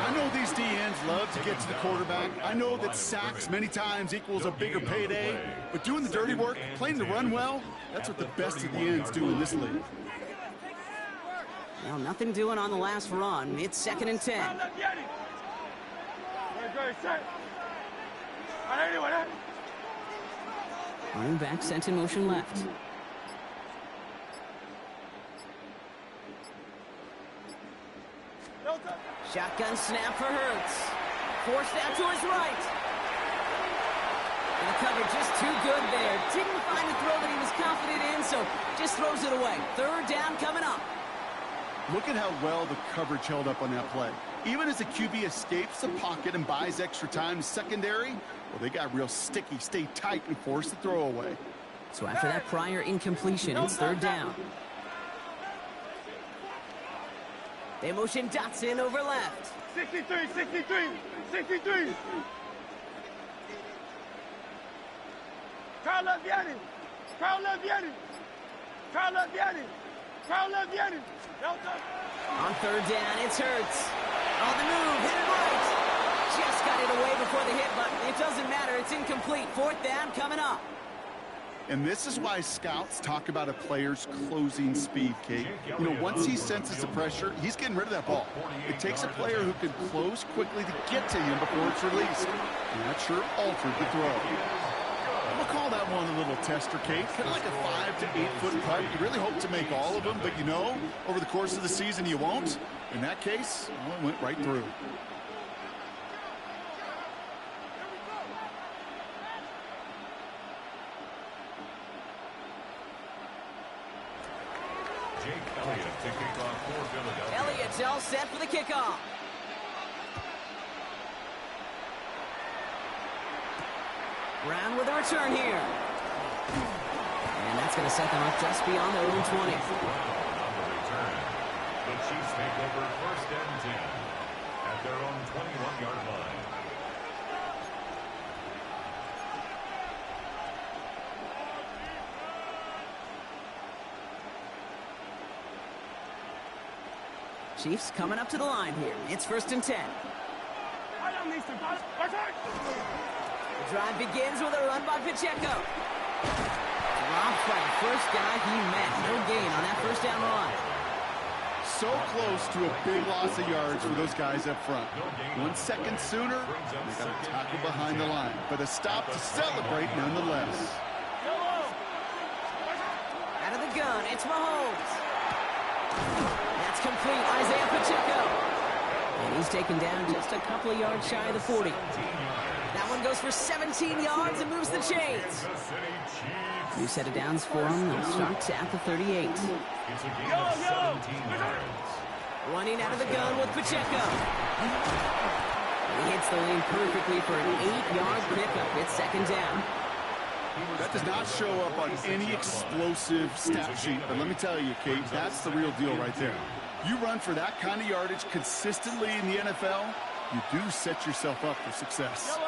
I know these D-ends love to get to the quarterback. I know that sacks many times equals a bigger payday. But doing the dirty work, playing the run well, that's what the best of the ends do in this league. Well, nothing doing on the last run. It's 2nd and 10. Running back sent in motion left. Shotgun snap for Hurts. Forced out to his right. And the coverage just too good there. Didn't find the throw that he was confident in, so just throws it away. Third down coming up. Look at how well the coverage held up on that play. Even as the QB escapes the pocket and buys extra time, secondary, well, they got real sticky, stay tight, and force the throw away. So after that prior incompletion, it's third down. They motion Dotson over left. 63, 63, 63. Carl Vianney. Carl Vianney. Carl Vianney. Carl Vianney. On third down, it's Hurts. On the move, hit it right. Just got it away before the hit button. It doesn't matter, it's incomplete. Fourth down coming up. And this is why scouts talk about a player's closing speed, Kate. You know, once he senses the pressure, he's getting rid of that ball. It takes a player who can close quickly to get to him before it's released. And that sure altered the throw. I'm going to call that one a little tester, Kate. Kind of like a 5 to 8 foot putt. You really hope to make all of them, but you know, over the course of the season, you won't. In that case, well, it went right through. Elliott to kick off for Philadelphia. Elliott's all set for the kickoff. Brown with a return here. And that's going to set them up just beyond their own 20. On the return, the Chiefs take over first and 10 at their own 21-yard line. Chiefs coming up to the line here. It's first and 10. The drive begins with a run by Pacheco. Dropped by the first guy he met. No gain on that first down run. So close to a big loss of yards for those guys up front. 1 second sooner, they got a tackle behind the line. But a stop to celebrate nonetheless. Out of the gun, it's Mahomes. That's complete, Isaiah Pacheco. And he's taken down just a couple of yards shy of the 40. That one goes for 17 yards and moves the chains. New set of downs for him. It starts at the 38. It's a gain of 17 yards. Running out of the gun with Pacheco. He hits the lane perfectly for an 8-yard pickup. It's second down. That does not show up on any explosive stat sheet, but let me tell you, Kate, that's the real deal right there. You run for that kind of yardage consistently in the NFL, you do set yourself up for success.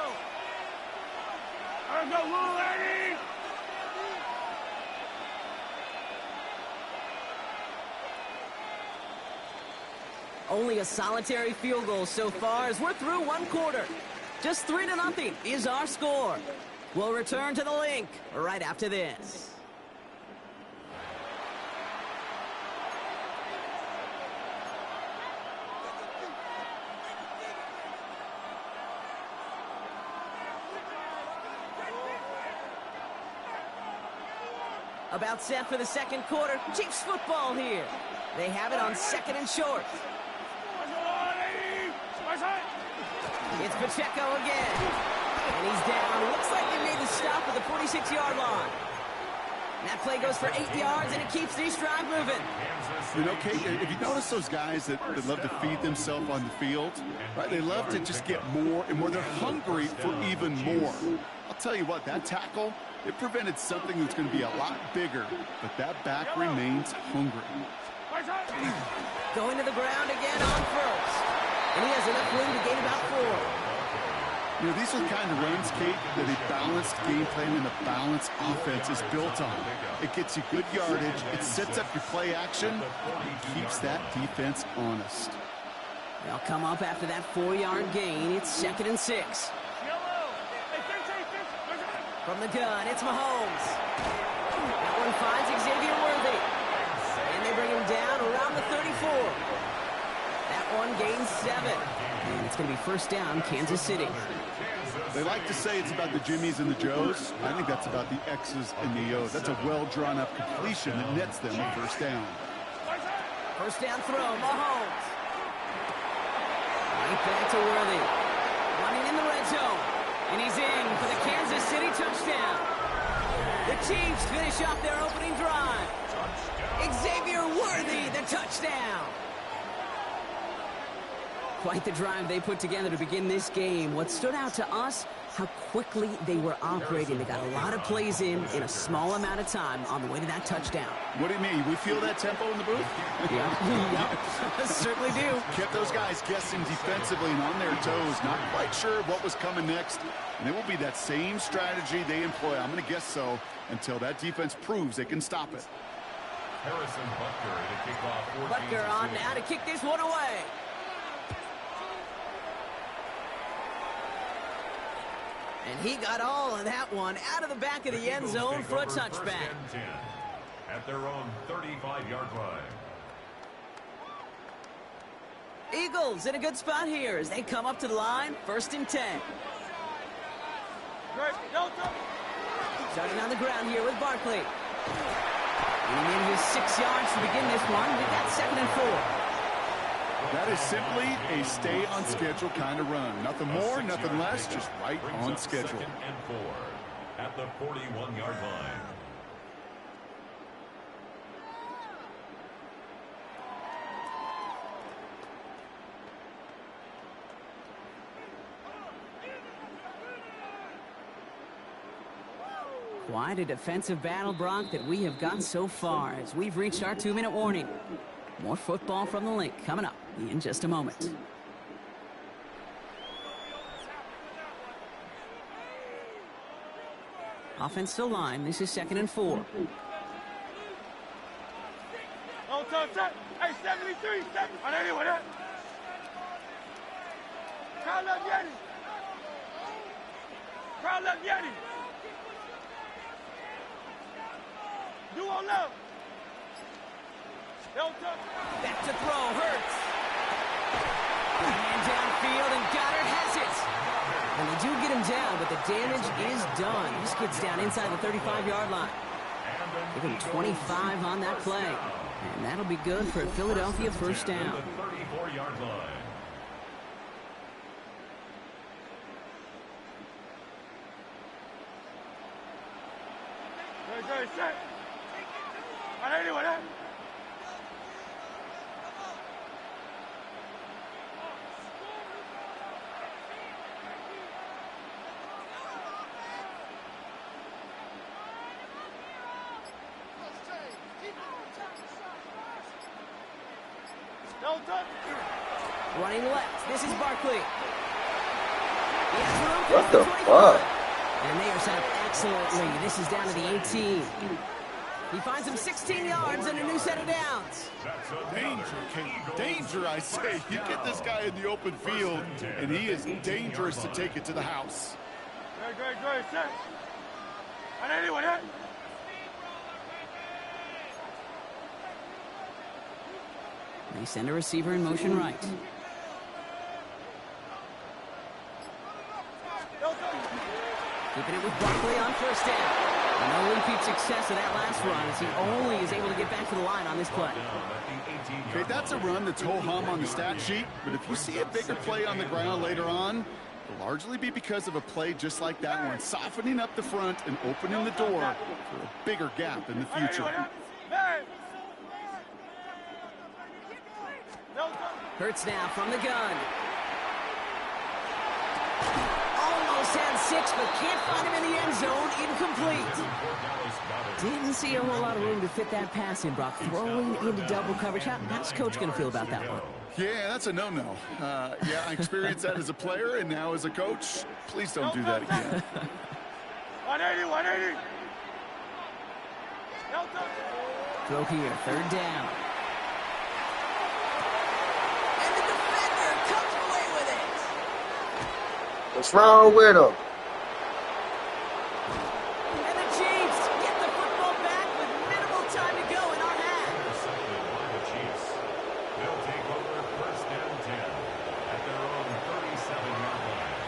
Only a solitary field goal so far as we're through one quarter. Just 3-0 is our score. We'll return to the link right after this. About set for the second quarter. Chiefs football here. They have it on second and short. It's Pacheco again. And he's down. Looks like they made the stop at the 46-yard line. And that play goes for 8 yards, and it keeps this drive moving. You know, Kate, if you notice those guys that love to feed themselves on the field, right? They love to just get more and more. They're hungry for even more. I'll tell you what, that tackle, it prevented something that's going to be a lot bigger, but that back remains hungry. Going to the ground again on first. And he has enough room to gain about 4. You know, these are the kind of runs, Kate, that a balanced game plan and a balanced offense is built on. It gets you good yardage, it sets up your play action, and keeps that defense honest. They'll come up after that 4-yard gain. It's second and 6. From the gun, it's Mahomes. That one finds Xavier Worthy. And they bring him down around the 34. That one gains 7. And it's going to be first down, Kansas City. They like to say it's about the Jimmies and the Joes. I think that's about the X's and the O's. That's a well-drawn-up completion that nets them a first down. First down throw, Mahomes. back to Worthy. Running in the red zone. And he's in for the Kansas City touchdown. The Chiefs finish off their opening drive. Xavier Worthy, the touchdown. Quite the drive they put together to begin this game. What stood out to us, how quickly they were operating. They got a lot of plays in a small amount of time on the way to that touchdown. What do you mean? We feel that tempo in the booth? Yeah, certainly do. Kept those guys guessing defensively and on their toes, not quite sure what was coming next. And it will be that same strategy they employ, I'm going to guess so, until that defense proves they can stop it. Harrison Butker to kick off. Butker on now to kick this one away. And he got all of that one out of the back of the end zone for a touchback. At their own 35-yard line. Eagles in a good spot here as they come up to the line, 1st and 10. Starting on the ground here with Barkley. Getting in his 6 yards to begin this one. We've got 2nd and 4. That is simply a stay-on-schedule kind of run. Nothing more, nothing less, just right on schedule. 2nd and 4 at the 41-yard line. Quite a defensive battle, Brock, that we have got so far as we've reached our 2-minute warning. More football from the link coming up in just a moment. Offensive line, this is 2nd and 4. Hey, 73, on anyone else. Crowd love Yeti. Crowd love Yeti. You won't love. Back to throw, Hurts. And downfield, and Goddard has it. And they do get him down, but the damage is done. This gets down inside the 35-yard line. Give him 25 on that play. And that'll be good for a Philadelphia 1st down. 34-yard line. Very set. On anyone else. Running left, this is Barkley. What the fuck? And they are set up excellently. This is down to the 18. He finds him 16 yards and a new set of downs. Danger, Kate. Danger, I say. You get this guy in the open field, and he is dangerous to take it to the house. Great, set. On anyone else. They send a receiver in motion right. Keeping it with Barkley on 1st down. And no repeat success of that last run as he only is able to get back to the line on this play. Okay, that's a run that's ho-hum on the stat sheet, but if you see a bigger play on the ground later on, it'll largely be because of a play just like that one, softening up the front and opening the door for a bigger gap in the future. Hurts now from the gun. Almost had 6, but can't find him in the end zone. Incomplete. Didn't see a whole lot of room to fit that pass in, Brock. Throwing into double coverage. How's Coach going to feel about that one? Yeah, that's a no-no. Yeah, I experienced that as a player and now as a coach. Please don't do that again. 180. Throw here, 3rd down. What's wrong with him? And the Chiefs get the football back with minimal time to go in our half. Intercepted by the Chiefs. They'll take over 1st and 10 at their own 37-yard line.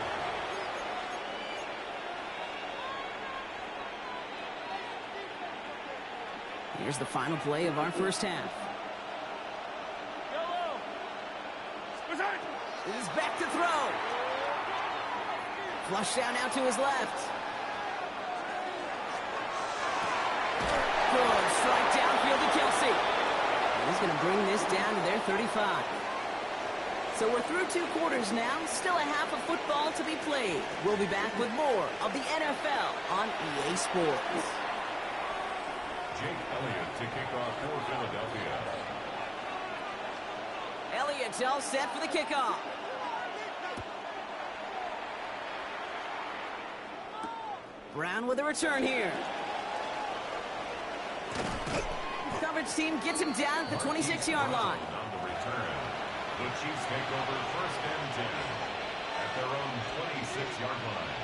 Here's the final play of our 1st half. He's back to throw. Flush down now to his left. Good strike downfield to Kelsey. He's going to bring this down to their 35. So we're through 2 quarters now. Still a half of football to be played. We'll be back with more of the NFL on EA Sports. Jake Elliott to kick off for Philadelphia. Elliott's all set for the kickoff. Brown with a return here. Coverage team gets him down at the 26-yard line. On the return, the Chiefs take over 1st and 10 at their own 26-yard line.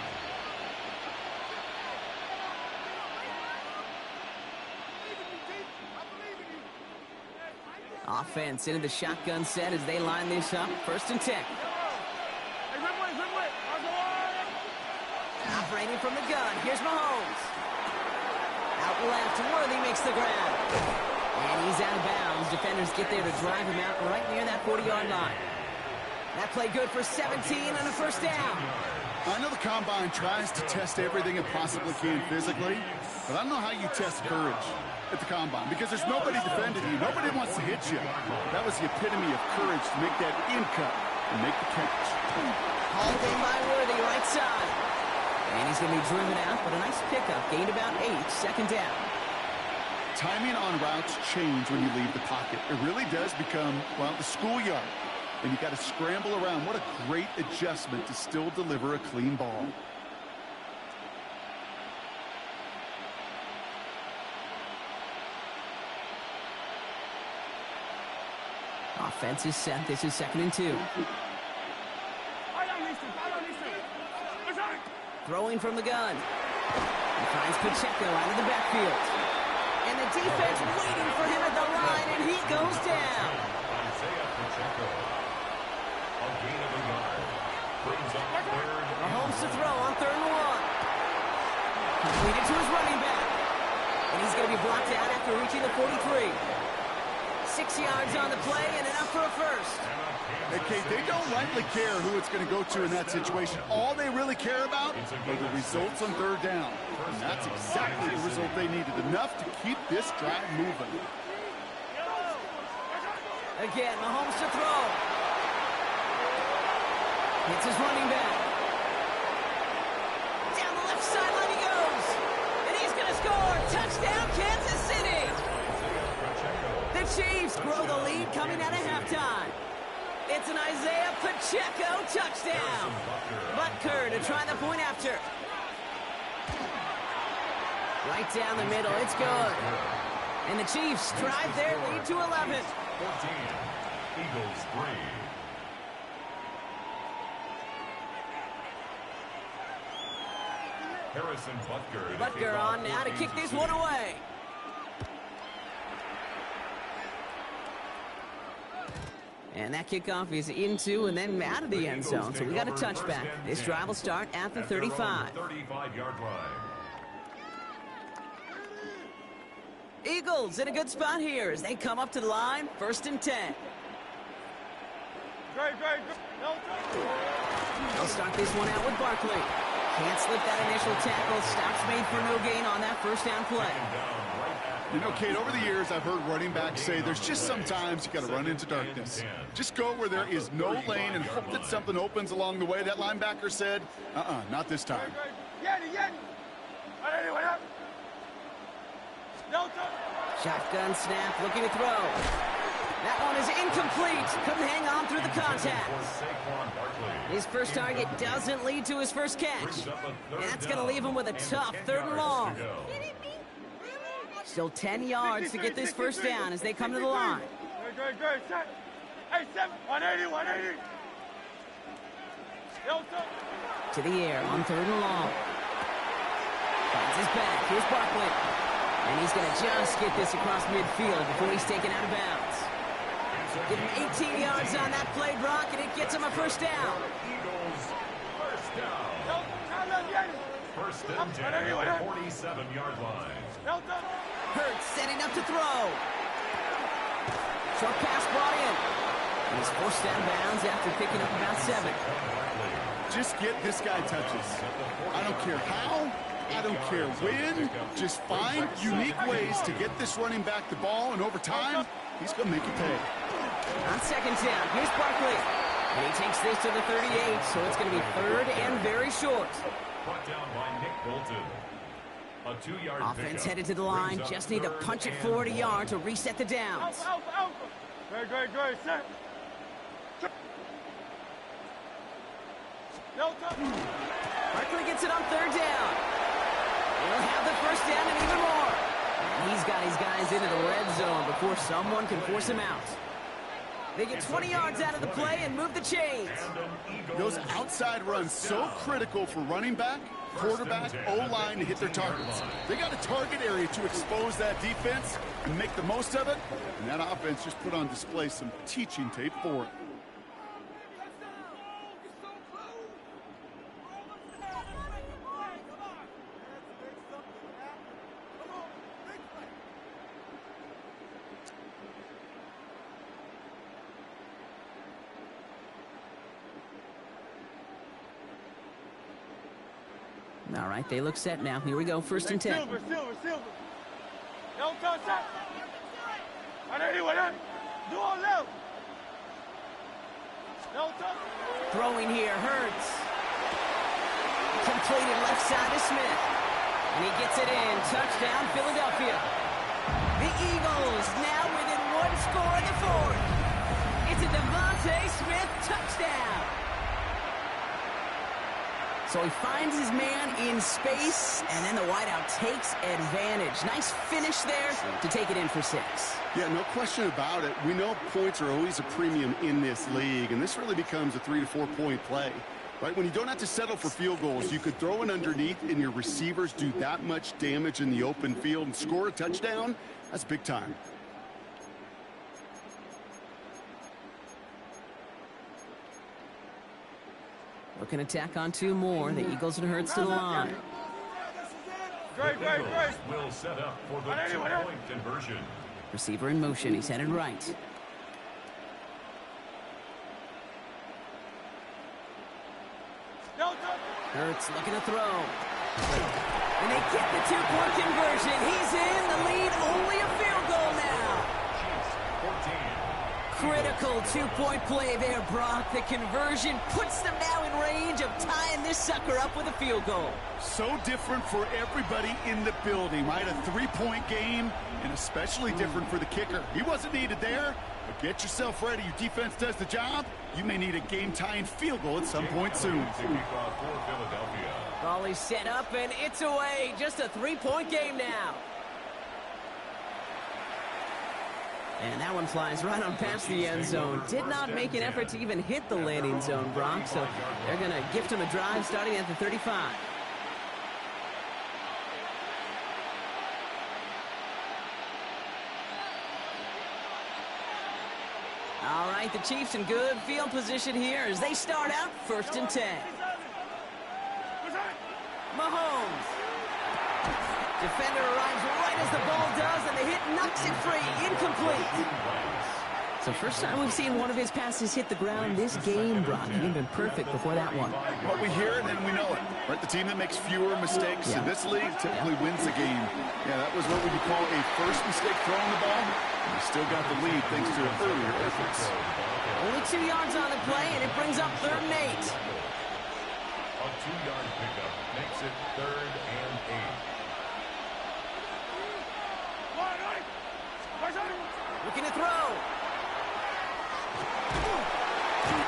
Offense into the shotgun set as they line this up. 1st and 10. Operating from the gun. Here's Mahomes. Out left. Worthy makes the grab. And he's out of bounds. Defenders get there to drive him out right near that 40-yard line. That play good for 17 and a 1st down. I know the Combine tries to test everything it possibly can physically, but I don't know how you test courage at the Combine because there's nobody defending you. Nobody wants to hit you. That was the epitome of courage to make that in cut and make the catch. Hauled in by Worthy, right side. And he's going to be driven out, but a nice pickup. Gained about 8, 2nd down. Timing on routes change when you leave the pocket. It really does become, well, the schoolyard. And you got to scramble around. What a great adjustment to still deliver a clean ball. Offense is set. This is 2nd and 2. Throwing from the gun. He finds Pacheco out of the backfield. And the defense waiting for him at the line, and he goes down. Isaiah Pacheco. A gain of a yard. Brings up 3rd. Mahomes to throw on 3rd and 1. Completed to his running back. And he's going to be blocked out after reaching the 43. 6 yards on the play and enough for a 1st. Okay, they don't rightly care who it's going to go to in that situation. All they really care about are the results on 3rd down. And that's exactly the result they needed. Enough to keep this drive moving. Again, Mahomes to throw. Hits his running back. Down the left sideline he goes. And he's going to score. Touchdown, Kansas City. The Chiefs grow the lead coming out of halftime. It's an Isaiah Pacheco touchdown. Butker to try the point after. Right down the middle. It's good. And the Chiefs drive their lead to 11. 14. Eagles 3. Harrison Butker. Butker on now to kick this one away. And that kickoff is into and then out of the end zone. So we got a touchback. This drive will start at the 35. 35-yard line. Eagles in a good spot here as they come up to the line. 1st and 10. They'll start this one out with Barkley. Can't slip that initial tackle. Stops made for no gain on that 1st down play. You know, Kate, over the years, I've heard running backs say there's just sometimes you got to run into darkness. Just go where there is no lane and hope that something opens along the way. That linebacker said, not this time. Shotgun snap, looking to throw. That one is incomplete. Couldn't hang on through the contact. His first target doesn't lead to his first catch. And that's going to leave him with a tough 3rd and long. Still 10 yards to get this 1st down as they come to the line. Hey, 180. To the air on 3rd and long. Finds his back. Here's Barkley. And he's going to just get this across midfield before he's taken out of bounds. Give him 18 yards on that play, Brock, and it gets him a 1st down. Eagles 1st down. 1st and 10 at the 47-yard line. Hurts setting up to throw. Short pass brought in. He's forced out of bounds after picking up about 7. Just get this guy touches. I don't care how, I don't care when. Just find unique ways to get this running back the ball, and over time, he's going to make it pay. On second down, here's Barkley. And he takes this to the 38, so it's going to be 3rd and very short. Brought down by Nick Bolton. A 2-yard Offense headed to the line. Just need to punch it forward a yard to reset the downs. Great, set. No touch. Barkley gets it on 3rd down. He'll have the first down and even more. And he's got his guys into the red zone before someone can force him out. They get 20 yards out of the play and move the chains. Those outside runs so critical for running back, quarterback, O-line to hit their targets. They got a target area to expose that defense and make the most of it. And that offense just put on display some teaching tape for it. All right, they look set now. Here we go, 1st and 10. Silver. No touch. Do all left. No touch. Throwing here, Hurts. Completed left side to Smith. And he gets it in. Touchdown, Philadelphia. The Eagles now within 1 score in the 4th. It's a Devontae Smith touchdown. So he finds his man in space, and then the wideout takes advantage. Nice finish there to take it in for 6. Yeah, no question about it. We know points are always a premium in this league, and this really becomes a 3 to 4 point play. Right? When you don't have to settle for field goals, you could throw it underneath and your receivers do that much damage in the open field and score a touchdown. That's big time. Looking to tack on 2 more. The Eagles and Hurts to the line. Great. Will set up for the 2-point conversion. Receiver in motion. He's headed right. No touch. Hurts looking to throw. And they get the 2-point conversion. He's in the lead. Only a field goal now. 14. Critical 2-point play there, Brock. The conversion puts them now in range of tying this sucker up with a field goal. So different for everybody in the building, right? A 3-point game, and especially different for the kicker. He wasn't needed there, but get yourself ready. Your defense does the job. You may need a game-tying field goal at some point soon. Ball is set up, and it's away. Just a 3-point game now. And that one flies right on past the end zone. Did not make an effort to even hit the landing zone, Brock. So they're going to gift him a drive starting at the 35. All right, the Chiefs in good field position here as they start out 1st and 10. Mahomes. Defender arrives right as the ball does, and the hit knocks it free. Incomplete. So first time we've seen one of his passes hit the ground this game, Brock. He'd been perfect before that one. Well, we hear it and we know it. Right? The team that makes fewer mistakes in this league typically wins the game. Yeah, that was what we would call a first mistake throwing the ball. And he still got the lead thanks to earlier efforts. Only 2 yards on the play, and it brings up 3rd and 8. A 2-yard pickup makes it 3rd and 8. Looking to throw.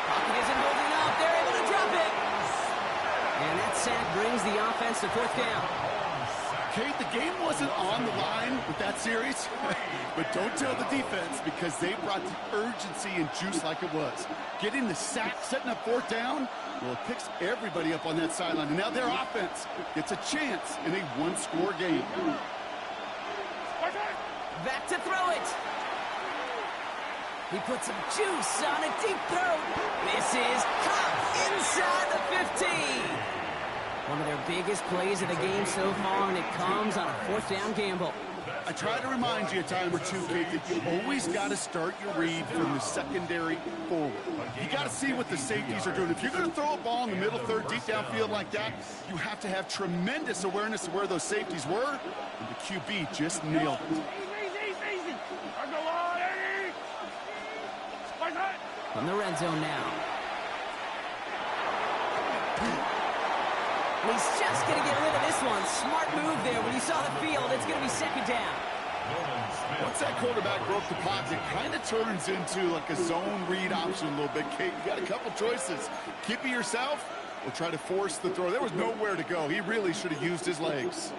Pocket isn't holding up. They're able to drop it. And that sack brings the offense to 4th down. Kate, the game wasn't on the line with that series, but don't tell the defense because they brought the urgency and juice like it was. Getting the sack, setting up 4th down, well, it picks everybody up on that sideline. And now their offense gets a chance in a 1-score game. Back to throw it. He puts some juice on a deep throw. This is caught inside the 15. One of their biggest plays of the game so far, and it comes on a 4th down gamble. I try to remind you a time or two, Kate, that you always got to start your read from the secondary forward. You got to see what the safeties are doing. If you're going to throw a ball in the middle third, deep downfield like that, you have to have tremendous awareness of where those safeties were, and the QB just nailed it. From the red zone now. He's just going to get rid of this one. Smart move there. When you saw the field, it's going to be second down. Once that quarterback broke the pocket, it kind of turns into like a zone read option a little bit, Kate. You got a couple choices. Keep it yourself or try to force the throw. There was nowhere to go. He really should have used his legs.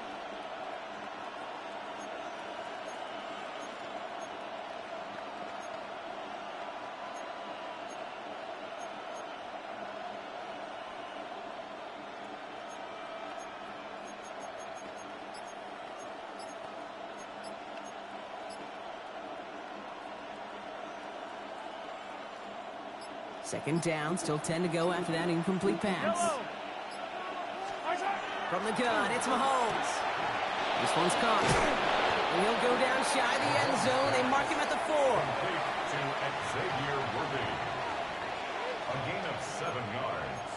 Second down, still 10 to go after that incomplete pass. From the gun, it's Mahomes. This one's caught. And he'll go down shy of the end zone. They mark him at the 4. To Xavier Worthy. A gain of 7 yards.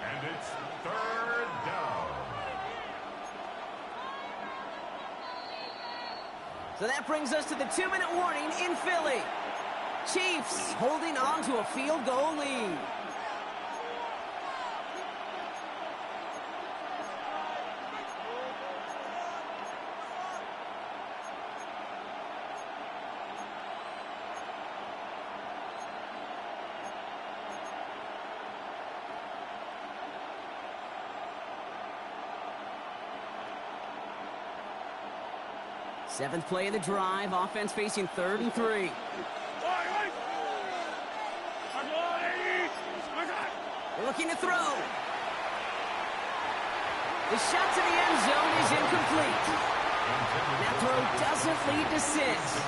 And it's third down. So that brings us to the 2-minute warning in Philly. Chiefs holding on to a field goal lead. Seventh play of the drive, offense facing 3rd and 3. Looking to throw. The shot to the end zone is incomplete. That throw doesn't lead to 6.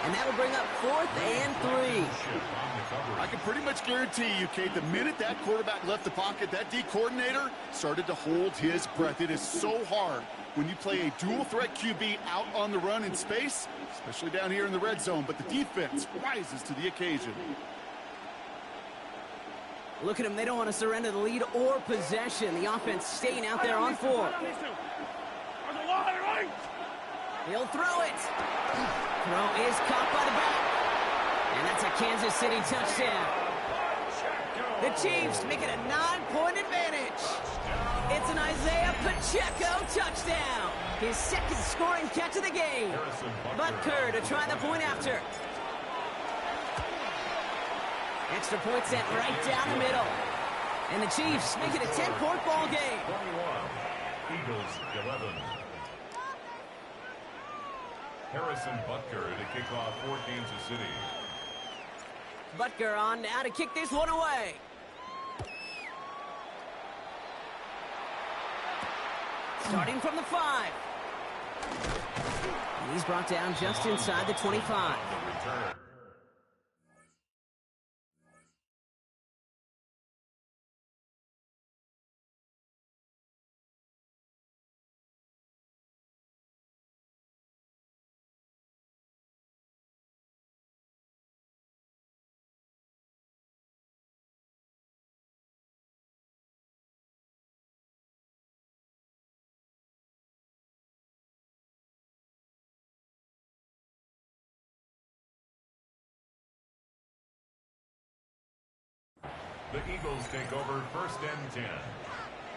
And that'll bring up 4th and 3. I can pretty much guarantee you, Kate, the minute that quarterback left the pocket, that D coordinator started to hold his breath. It is so hard when you play a dual-threat QB out on the run in space, especially down here in the red zone, but the defense rises to the occasion. Look at them. They don't want to surrender the lead or possession. The offense staying out there on 4. He'll throw it. Throw is caught by the back. And that's a Kansas City touchdown. The Chiefs make it a 9-point advantage. It's an Isaiah Pacheco touchdown. His second scoring catch of the game. Butker to try the point after. Extra point set right down the middle. And the Chiefs make it a 10-point ball game. 21, Eagles 11. Harrison Butker to kick off for Kansas City. Butker on now to kick this one away. Starting from the 5. And he's brought down just inside the 25. Return. The Eagles take over 1st and 10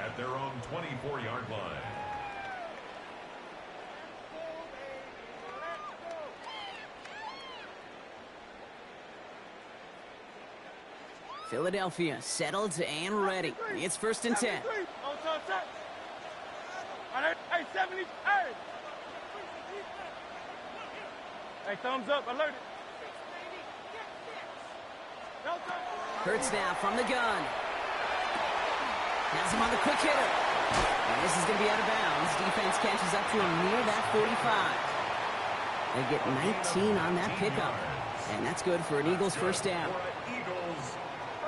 at their own 24-yard line. Philadelphia settled and ready. It's 1st and 10. Hey, 70. Hey. Hey, thumbs up. Alert it. Hurts now from the gun. Has him on the quick hitter. And this is going to be out of bounds. Defense catches up to him near that 45. They get 19 on that pickup. And that's good for an Eagles first down.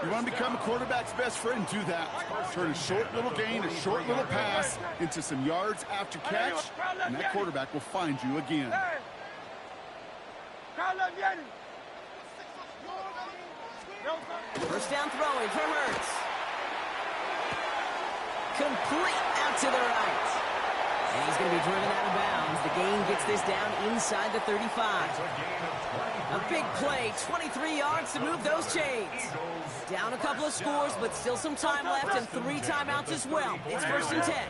You want to become a quarterback's best friend, do that. Turn a short little gain, a short little pass into some yards after catch, and that quarterback will find you again. First down throwing for Hurts. Complete out to the right. And he's going to be driven out of bounds. The gain gets this down inside the 35. A big play, 23 yards to move those chains. Down a couple of scores, but still some time left and 3 timeouts as well. It's 1st and 10.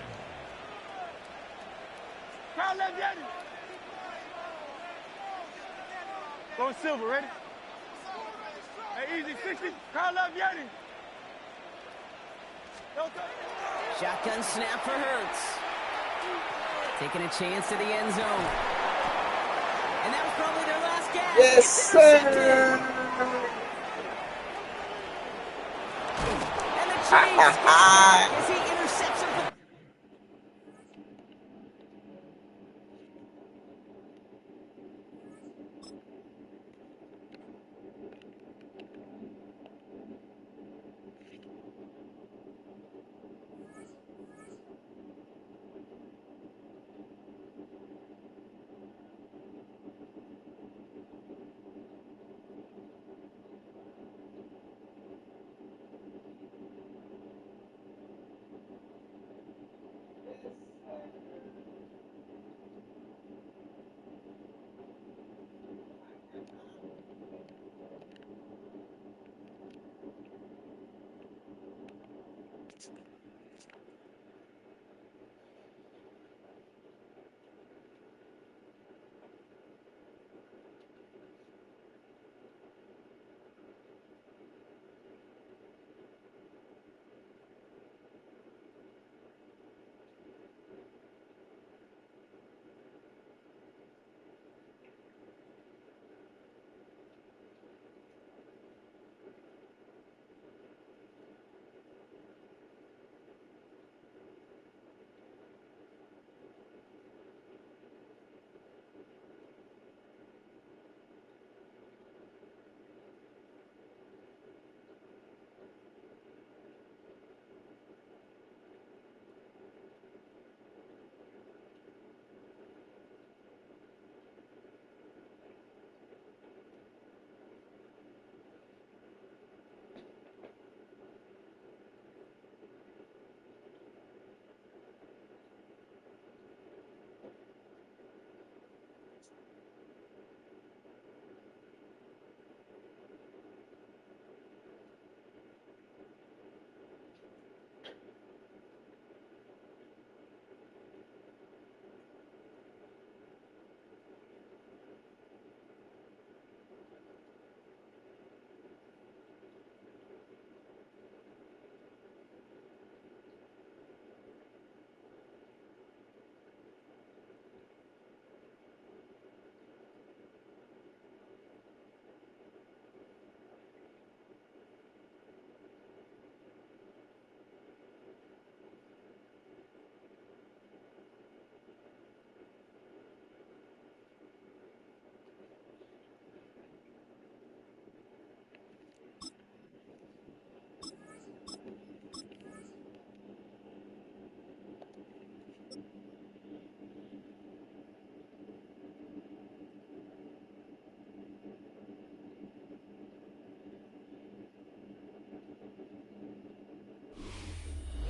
Going Silver, ready? Hey, easy, 60. Carl left, Yanni. Shotgun snap for Hurts. Taking a chance to the end zone. And that was probably their last gasp. Yes, sir. And the chase as he intercepts him.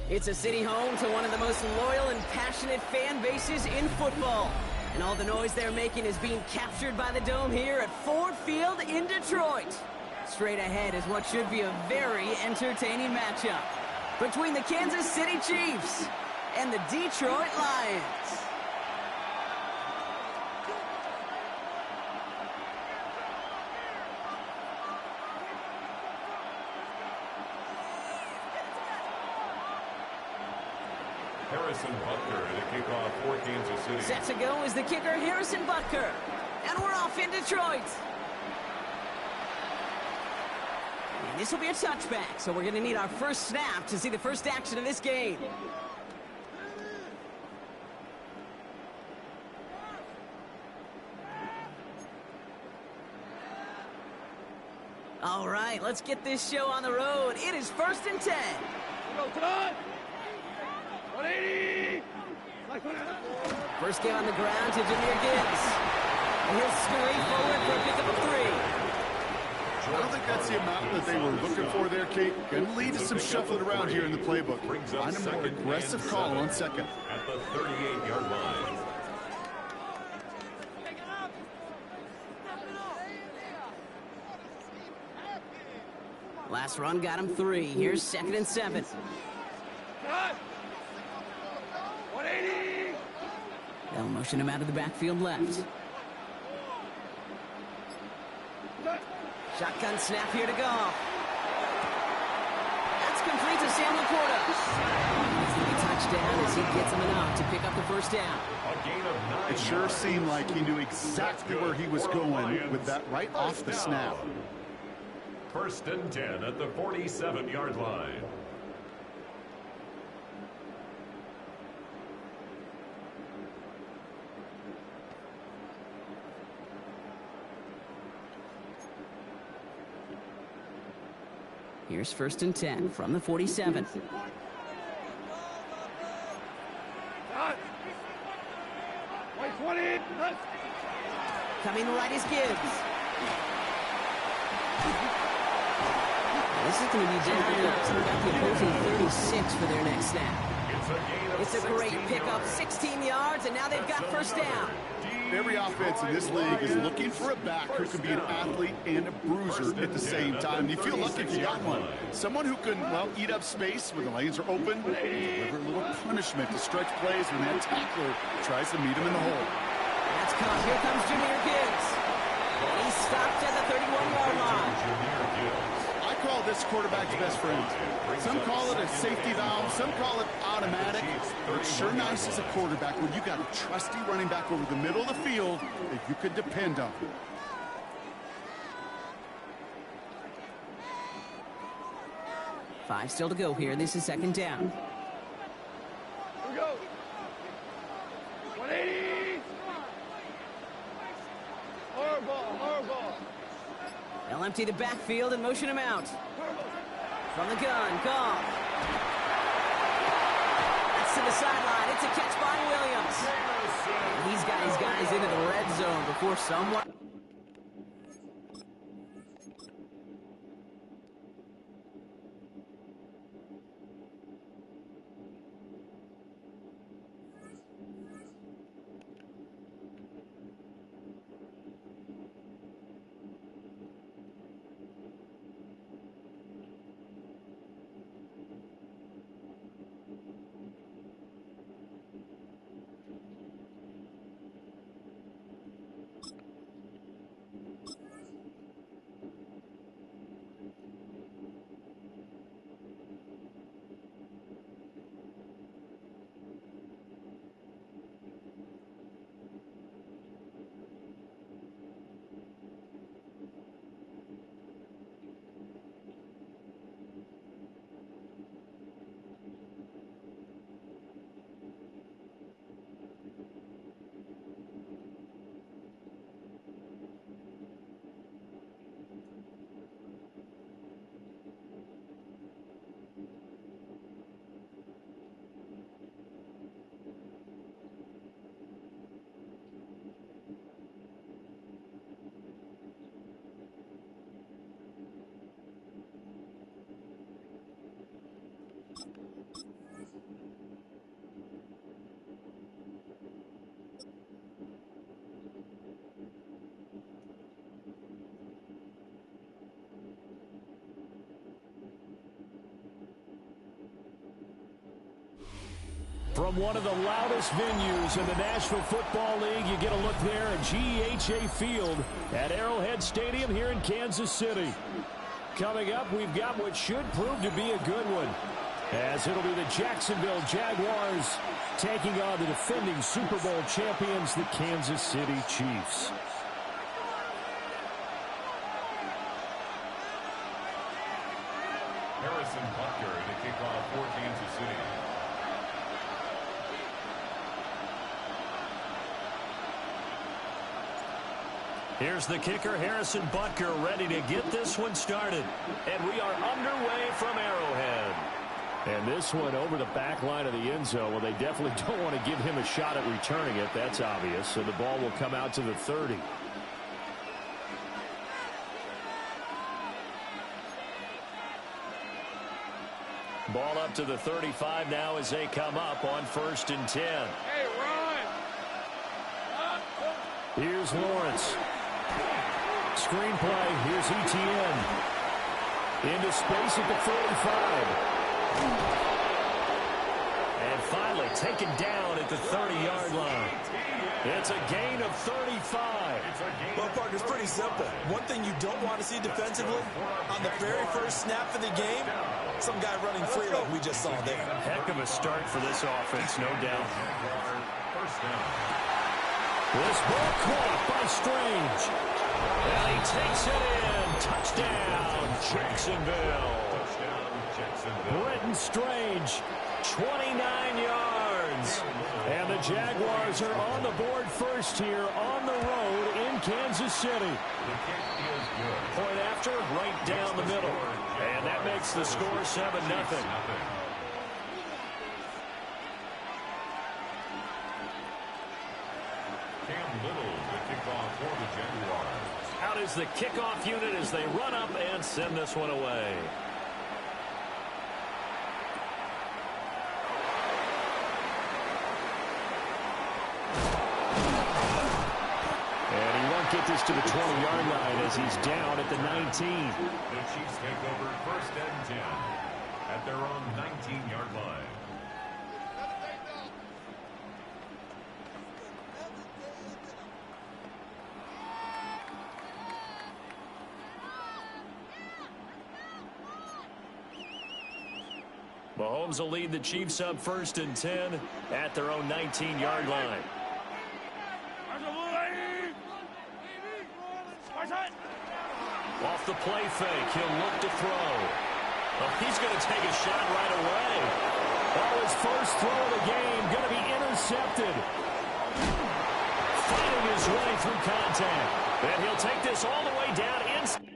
It's a city home to one of the most loyal and passionate fan bases in football. And all the noise they're making is being captured by the Dome here at Ford Field in Detroit. Straight ahead is what should be a very entertaining matchup between the Kansas City Chiefs and the Detroit Lions. Harrison Butker to kick off for Kansas City. Set to go is the kicker, Harrison Butker. And we're off in Detroit. And this will be a touchback, so we're going to need our first snap to see the first action of this game. All right, let's get this show on the road. It is 1st and 10. Go, Todd. 180. First down on the ground to Jahmyr Gibbs. And he'll scurry forward for a pickup of 3. I don't think that's the amount that they were looking for there, Kate. Going to lead to some shuffling around here in the playbook. Find a more aggressive call on second. At the 38-yard line. Last run got him 3. Here's 2nd and 7. 180. They'll motion him out of the backfield left. Shotgun snap here to Goff. That's complete to Sam Laporta. It's a touchdown as he gets him enough to pick up the first down. A gain of 9 It sure seemed like he knew exactly where he was going with that right off the snap. First and 10 at the 47-yard line. Here's 1st and 10 from the 47. Coming right is Gibbs. This is going to be down to about the opposing 36 for their next snap. It's a great pickup, 16 yards, and now they've got first down. Every offense in this league is looking for a back who can be an athlete and a bruiser at the same time. And you feel lucky if you got one. Someone who can, well, eat up space when the lanes are open, deliver a little punishment to stretch plays when that tackler tries to meet him in the hole. That's caught. Here comes Jahmyr Gibbs. And he stopped at the 31-yard line. I call this quarterback's best friend. Some call it a safety valve, some call it automatic. But it's sure nice as a quarterback when you got a trusty running back over the middle of the field that you could depend on. Five still to go here. This is 2nd down. Here we go. 180. Horrible. They'll empty the backfield and motion him out. From the gun, Goff. That's to the sideline. It's a catch by Williams. And he's got his guys into the red zone before someone... From one of the loudest venues in the National Football League, you get a look there at GEHA Field at Arrowhead Stadium here in Kansas City. Coming up, we've got what should prove to be a good one, as it'll be the Jacksonville Jaguars taking on the defending Super Bowl champions, the Kansas City Chiefs. Harrison Butker to kick off for Kansas City. Here's the kicker, Harrison Butker, ready to get this one started. And we are underway from Arrowhead. And this one over the back line of the end zone. Well, they definitely don't want to give him a shot at returning it. That's obvious. So the ball will come out to the 30. Ball up to the 35 now as they come up on 1st and 10. Hey, run! Here's Lawrence. Screenplay. Here's ETN. Into space at the 45. And finally taken down at the 30-yard line. It's a gain of 35. Well, Parker, it's pretty simple. One thing you don't want to see defensively, on the very first snap of the game, some guy running free like we just saw there. Heck of a start for this offense, no doubt. This ball caught by Strange. And he takes it in. Touchdown, Jacksonville. Brenton Strange, 29 yards. And the Jaguars are on the board first here on the road in Kansas City. Point after, right down the middle. And that makes the score 7-0. Out is the kickoff unit as they run up and send this one away. And he won't get this to the 20-yard line as he's down at the 19. The Chiefs take over 1st and 10 at their own 19-yard line. Mahomes will lead the Chiefs up 1st and 10 at their own 19-yard line. Off the play fake, he'll look to throw. Oh, he's going to take a shot right away. Oh, his first throw of the game going to be intercepted. Fighting his way through contact. And he'll take this all the way down inside.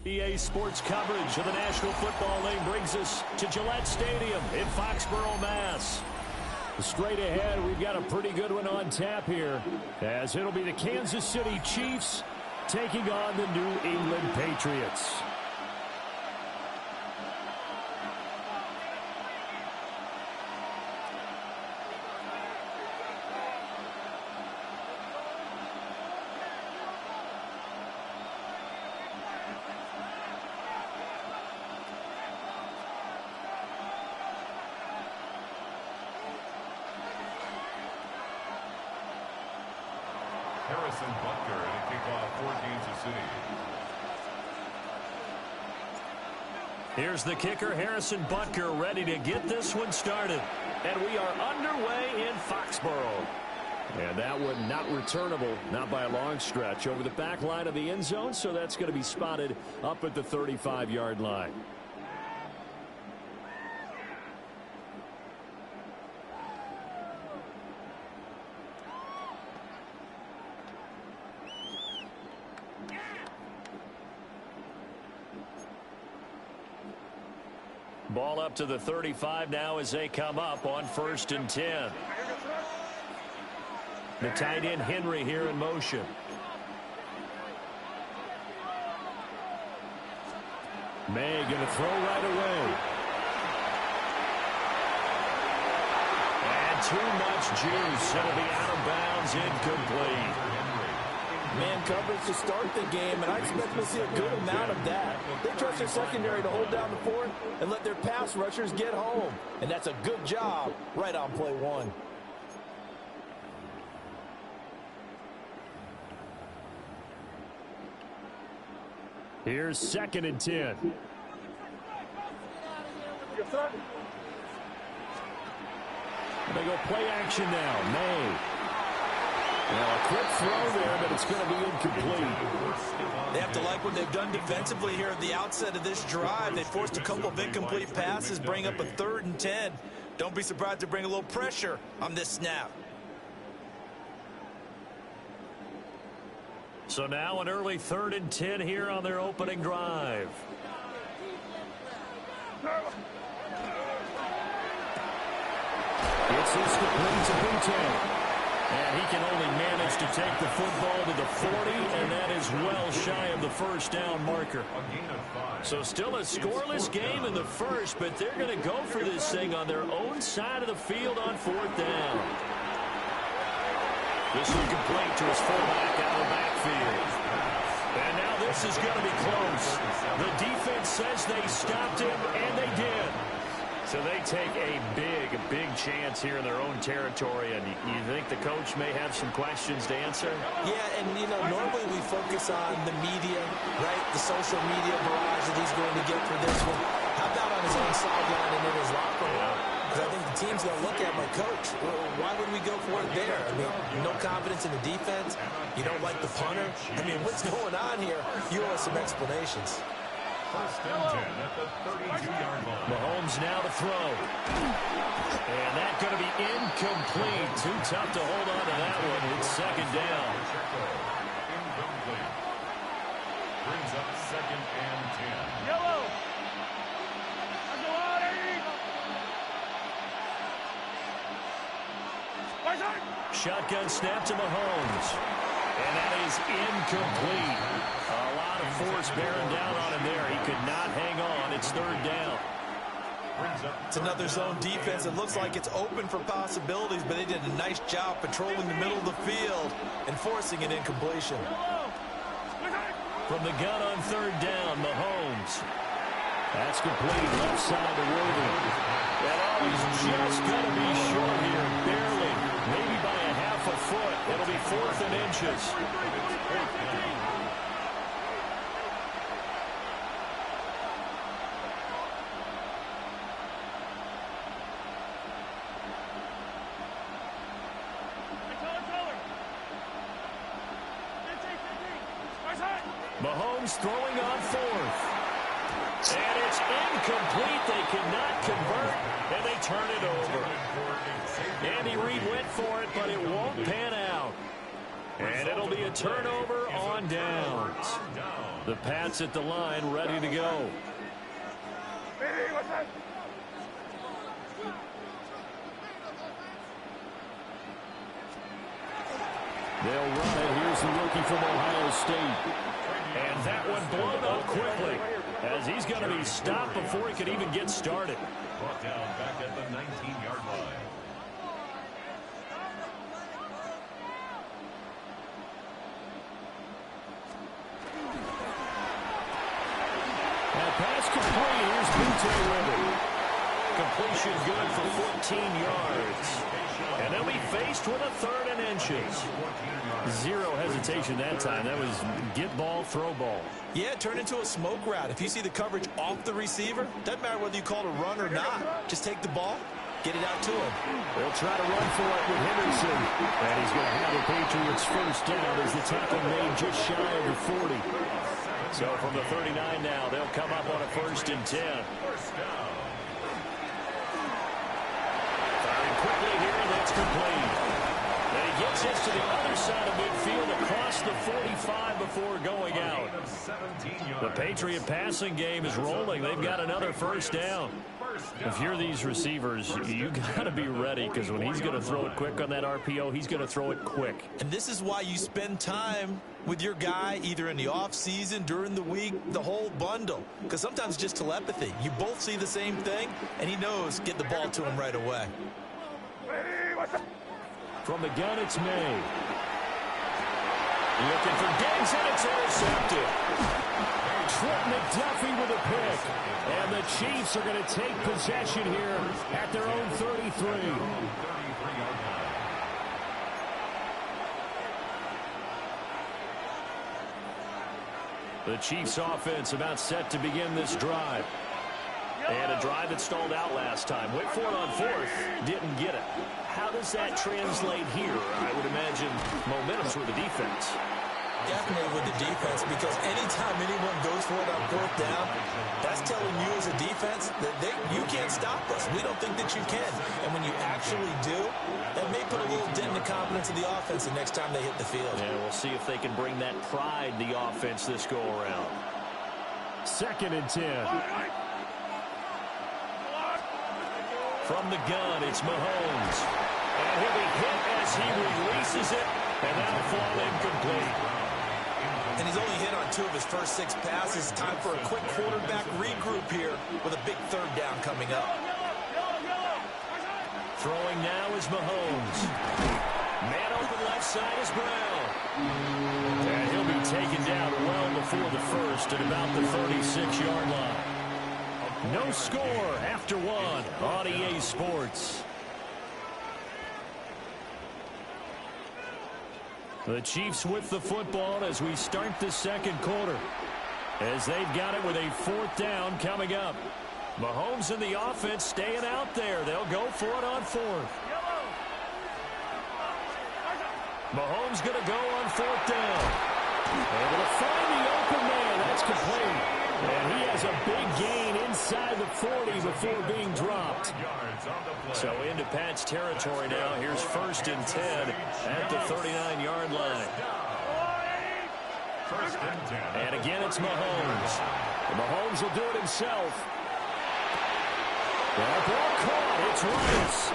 EA Sports coverage of the National Football League brings us to Gillette Stadium in Foxborough, Mass. Straight ahead, we've got a pretty good one on tap here, as it'll be the Kansas City Chiefs taking on the New England Patriots. Harrison Butker and a kickoff for Kansas City. Here's the kicker, Harrison Butker, ready to get this one started. And we are underway in Foxborough. And that one not returnable, not by a long stretch, over the back line of the end zone, so that's going to be spotted up at the 35-yard line. Ball up to the 35 now as they come up on 1st and 10. The tight end Henry here in motion. May going to throw right away. And too much juice. It'll be out of bounds, incomplete. Man coverage to start the game, and I expect we'll see a good amount of that. They trust their secondary to hold down the fort and let their pass rushers get home. And that's a good job right on play one. Here's 2nd and 10. They go play action now. May. Now a quick throw there, but it's going to be incomplete. They have to like what they've done defensively here at the outset of this drive. They forced a couple of incomplete passes, bring up a 3rd and 10. Don't be surprised to bring a little pressure on this snap. So now an early 3rd and 10 here on their opening drive. It's complete to Boutte. And he can only manage to take the football to the 40, and that is well shy of the first down marker. So still a scoreless game in the first, but they're going to go for this thing on their own side of the field on 4th down. This will complete to his fullback out of the backfield. And now this is going to be close. The defense says they stopped him, and they did. So they take a big chance here in their own territory, and you think the coach may have some questions to answer? Yeah, and, you know, normally we focus on the media, right, the social media barrage that he's going to get for this one. How about on his own sideline and in his locker room? Because I think the team's going to look at my coach. Why would we go for it there? I mean, no confidence in the defense. You don't like the punter. I mean, what's going on here? You owe us some explanations. 1st and 10 at the 32-yard line. Mahomes now to throw. And that's going to be incomplete. Too tough to hold on to that one. It's 2nd down. Incomplete. Brings up 2nd and 10. Yellow. Shotgun snap to Mahomes. And that is incomplete. A lot of force bearing down on him there. He could not hang on. It's 3rd down. It's another zone defense. It looks like it's open for possibilities, but they did a nice job patrolling the middle of the field and forcing an incompletion. From the gun on 3rd down, Mahomes. That's complete. Left side to Worthy. And he's just going to be short here, barely. Maybe by a half a foot. It'll be 4th and inches. Mahomes throwing on 4th. And it's incomplete. They cannot convert, and they turn it over. Andy Reid went for it, but it won't pan out. And it'll be a turnover on downs. The Pats at the line ready to go. They'll run it. Here's the rookie from Ohio State. And that one blown up quickly, as he's going to be stopped before he could even get started. Brought down back at the 19-yard line. Now pass complete. Here's Boutte with it. Completion good for 14 yards. And they'll be faced with a 3rd and inches. Zero hesitation that time. That was get ball, throw ball. Yeah, turn into a smoke route. If you see the coverage off the receiver, doesn't matter whether you call it a run or not. Just take the ball, get it out to him. They'll try to run for it with Henderson. And he's going to have the Patriots 1st down as the tackle made just shy of the 40. So from the 39 now, they'll come up on a 1st and 10. Firing quickly here, and that's complete. And he gets this to the other side of midfield across the 45 before going out. The Patriot passing game is rolling. They've got another 1st down. If you're these receivers, you got to be ready, because when he's going to throw it quick on that RPO, he's going to throw it quick. And this is why you spend time with your guy either in the offseason, during the week, the whole bundle. Because sometimes it's just telepathy. You both see the same thing, and he knows get the ball to him right away. From the gun, it's May. Looking for Diggs, and it's intercepted. Trent McDuffie with a pick. And the Chiefs are going to take possession here at their own 33. The Chiefs offense about set to begin this drive. And a drive that stalled out last time. Went for it on fourth. Didn't get it. How does that translate here? I would imagine momentum's with the defense. Definitely with the defense, because anytime anyone goes for it on fourth down, that's telling you as a defense that you can't stop us. We don't think that you can. And when you actually do, that may put a little dent in the confidence of the offense the next time they hit the field. Yeah, we'll see if they can bring that pride, the offense, this go-around. 2nd and 10. From the gun, it's Mahomes. And he'll be hit as he releases it, and that'll fall incomplete. And he's only hit on 2 of his first 6 passes. Time for a quick quarterback regroup here with a big 3rd down coming up. Throwing now is Mahomes. Man open left side is Brown. And he'll be taken down well before the first at about the 36-yard line. No score after 1 on EA Sports. The Chiefs with the football as we start the 2nd quarter. As they've got it with a 4th down coming up. Mahomes and the offense staying out there. They'll go for it on 4th. Mahomes going to go on 4th down. Able to find the open man. That's complete. And he has a big gain inside the 40 before being dropped. So into Pat's territory now. Here's 1st and 10 at the 39-yard line. And again, it's Mahomes. And Mahomes will do it himself. Well, ball caught. It's Rice.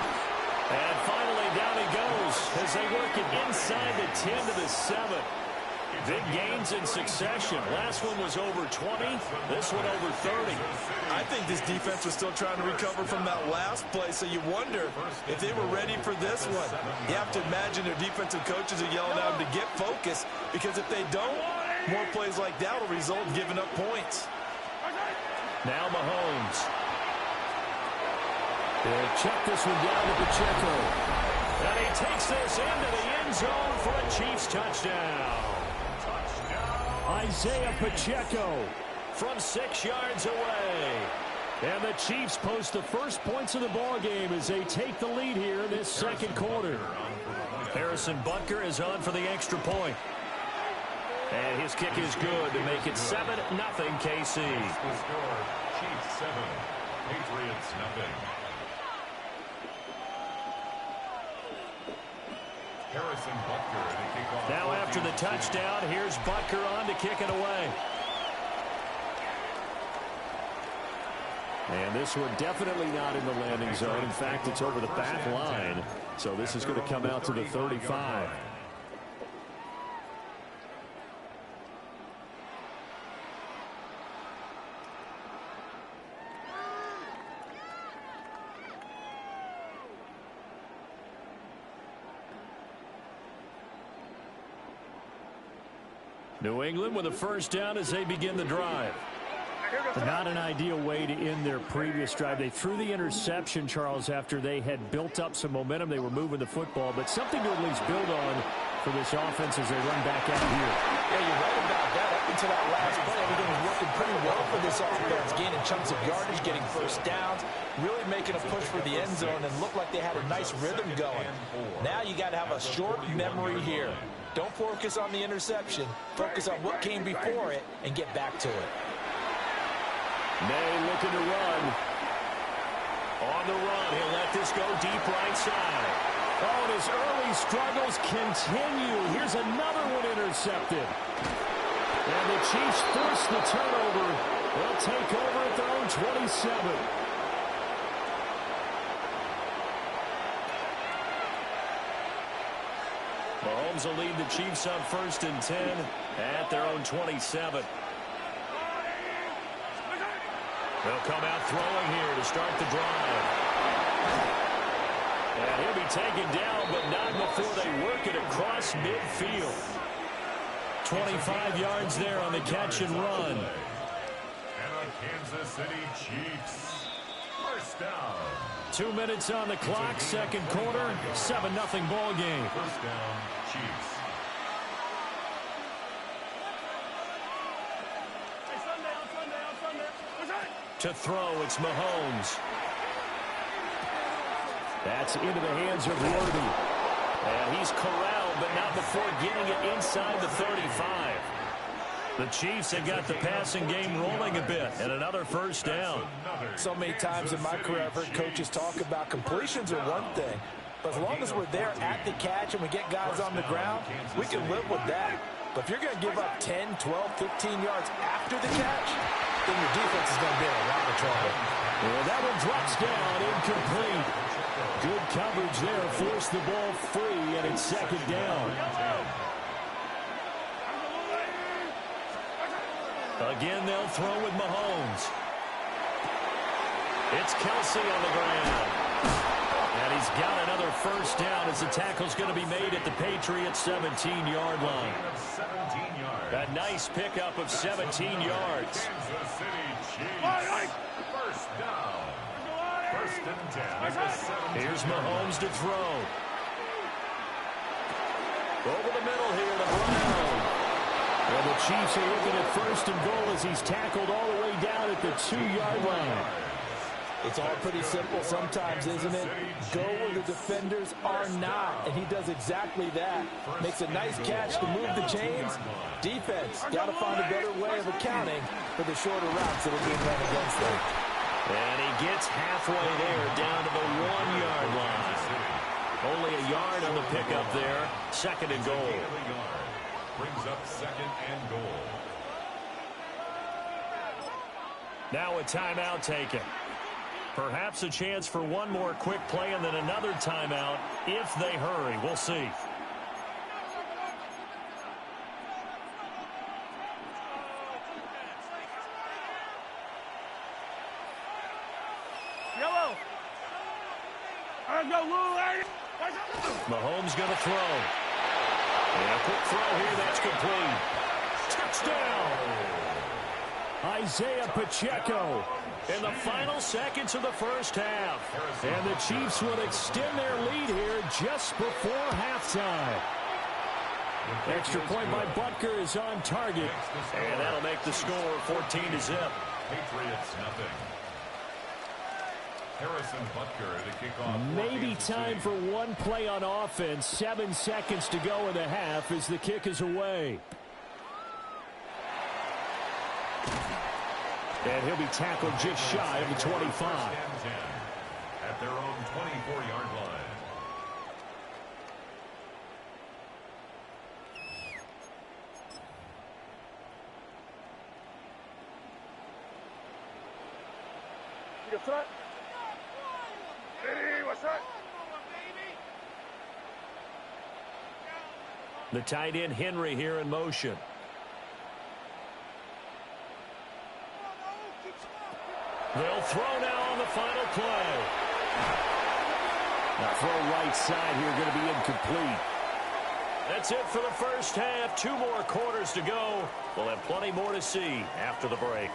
And finally down he goes as they work it inside the 10 to the 7. Big gains in succession. Last one was over 20. This one over 30. I think this defense was still trying to recover from that last play, so you wonder if they were ready for this one. You have to imagine their defensive coaches are yelling at them to get focused, because if they don't, more plays like that will result in giving up points. Now Mahomes. They'll check this one down to Pacheco. And he takes this into the end zone for a Chiefs touchdown. Isaiah Pacheco from 6 yards away. And the Chiefs post the first points of the ball game as they take the lead here in this 2nd quarter. Harrison Butker is on for the extra point. And his kick is good to make it 7-0 KC. Chiefs 7, Patriots 0. Harrison Butker to kick off. Now after the touchdown, here's Butker on to kick it away. And this one definitely not in the landing zone. In fact, it's over the back line. So this is going to come out to the 35. New England with a 1st down as they begin the drive. Not an ideal way to end their previous drive. They threw the interception, Charles, after they had built up some momentum. They were moving the football, but something to at least build on for this offense as they run back out here. Yeah, you're right about that. Up until that last play, everything was working pretty well for this offense. Gaining chunks of yardage, getting 1st downs, really making a push for the end zone, and looked like they had a nice rhythm going. Now you got to have a short memory here. Don't focus on the interception. Focus on what came before it and get back to it. May looking to run. On the run, he'll let this go deep right side. Oh, and his early struggles continue. Here's another one intercepted. And the Chiefs force the turnover. They'll take over at their own 27. Mahomes will lead the Chiefs on 1st and 10 at their own 27. They'll come out throwing here to start the drive. And he'll be taken down, but not before they work it across midfield. 25 yards there on the catch and run. And the Kansas City Chiefs. First down. 2 minutes on the clock, second quarter, 7-0 ball game. First down, Chiefs. To throw, it's Mahomes. That's into the hands of Worthy. And he's corralled, but not before getting it inside the 35. The Chiefs have got the passing game rolling a bit, and another first down. So many times in my career, I've heard coaches talk about completions are one thing, but as long as we're there at the catch and we get guys on the ground, we can live with that. But if you're going to give up 10, 12, 15 yards after the catch, then your defense is going to be in a lot of trouble. Well, that one drops down, incomplete. Good coverage there, forced the ball free, and it's second down. Again, they'll throw with Mahomes. It's Kelsey on the ground. And he's got another first down as the tackle's going to be made at the Patriots' 17-yard line. A nice pickup of 17 yards. Kansas City Chiefs. First down. First and 10 at the 17. Here's Mahomes to throw. Over the middle here to Brown. And the Chiefs are looking at first and goal as he's tackled all the way down at the 2-yard line. It's all pretty simple sometimes, isn't it? Go where the defenders are not, and he does exactly that. Makes a nice catch to move the chains. Defense, got to find a better way of accounting for the shorter routes that are being run against them. And he gets halfway there, down to the 1-yard line. Only a yard on the pickup there. Second and goal. Brings up second and goal. Now a timeout taken. Perhaps a chance for one more quick play and then another timeout if they hurry. We'll see. Yellow. Let's go, Lou. Mahomes going to throw. And a quick throw here, that's complete. Touchdown! Isaiah Pacheco in the final seconds of the first half. And the Chiefs will extend their lead here just before halftime. Extra point by Butker is on target. And that'll make the score 14-0. Patriots nothing. Harrison Butker to kick off. Maybe time for one play on offense. 7 seconds to go in the half as the kick is away. And he'll be tackled just shy of the 25. At their own 24-yard line. You front. Hey, what's up? The tight end Henry here in motion. They'll throw now on the final play. Now throw right side here going to be incomplete. That's it for the first half. 2 more quarters to go. We'll have plenty more to see after the break.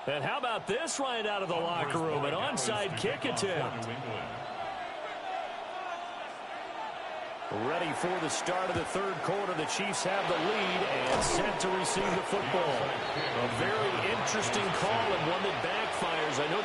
And how about this right out of the locker room? An onside kick attempt. Ready for the start of the third quarter. The Chiefs have the lead and set to receive the football. A very interesting call and one that backfires. I know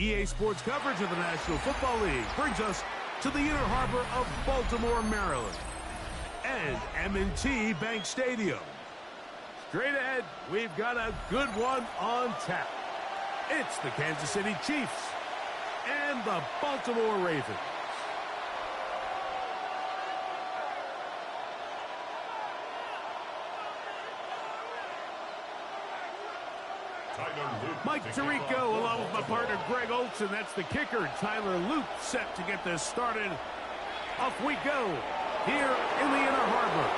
EA Sports coverage of the National Football League brings us to the inner harbor of Baltimore, Maryland, and M&T Bank Stadium. Straight ahead, we've got a good one on tap. It's the Kansas City Chiefs and the Baltimore Ravens. Mike Tirico along with my partner Greg Olson. That's the kicker. Tyler Luke set to get this started. Off we go here in the inner harbor.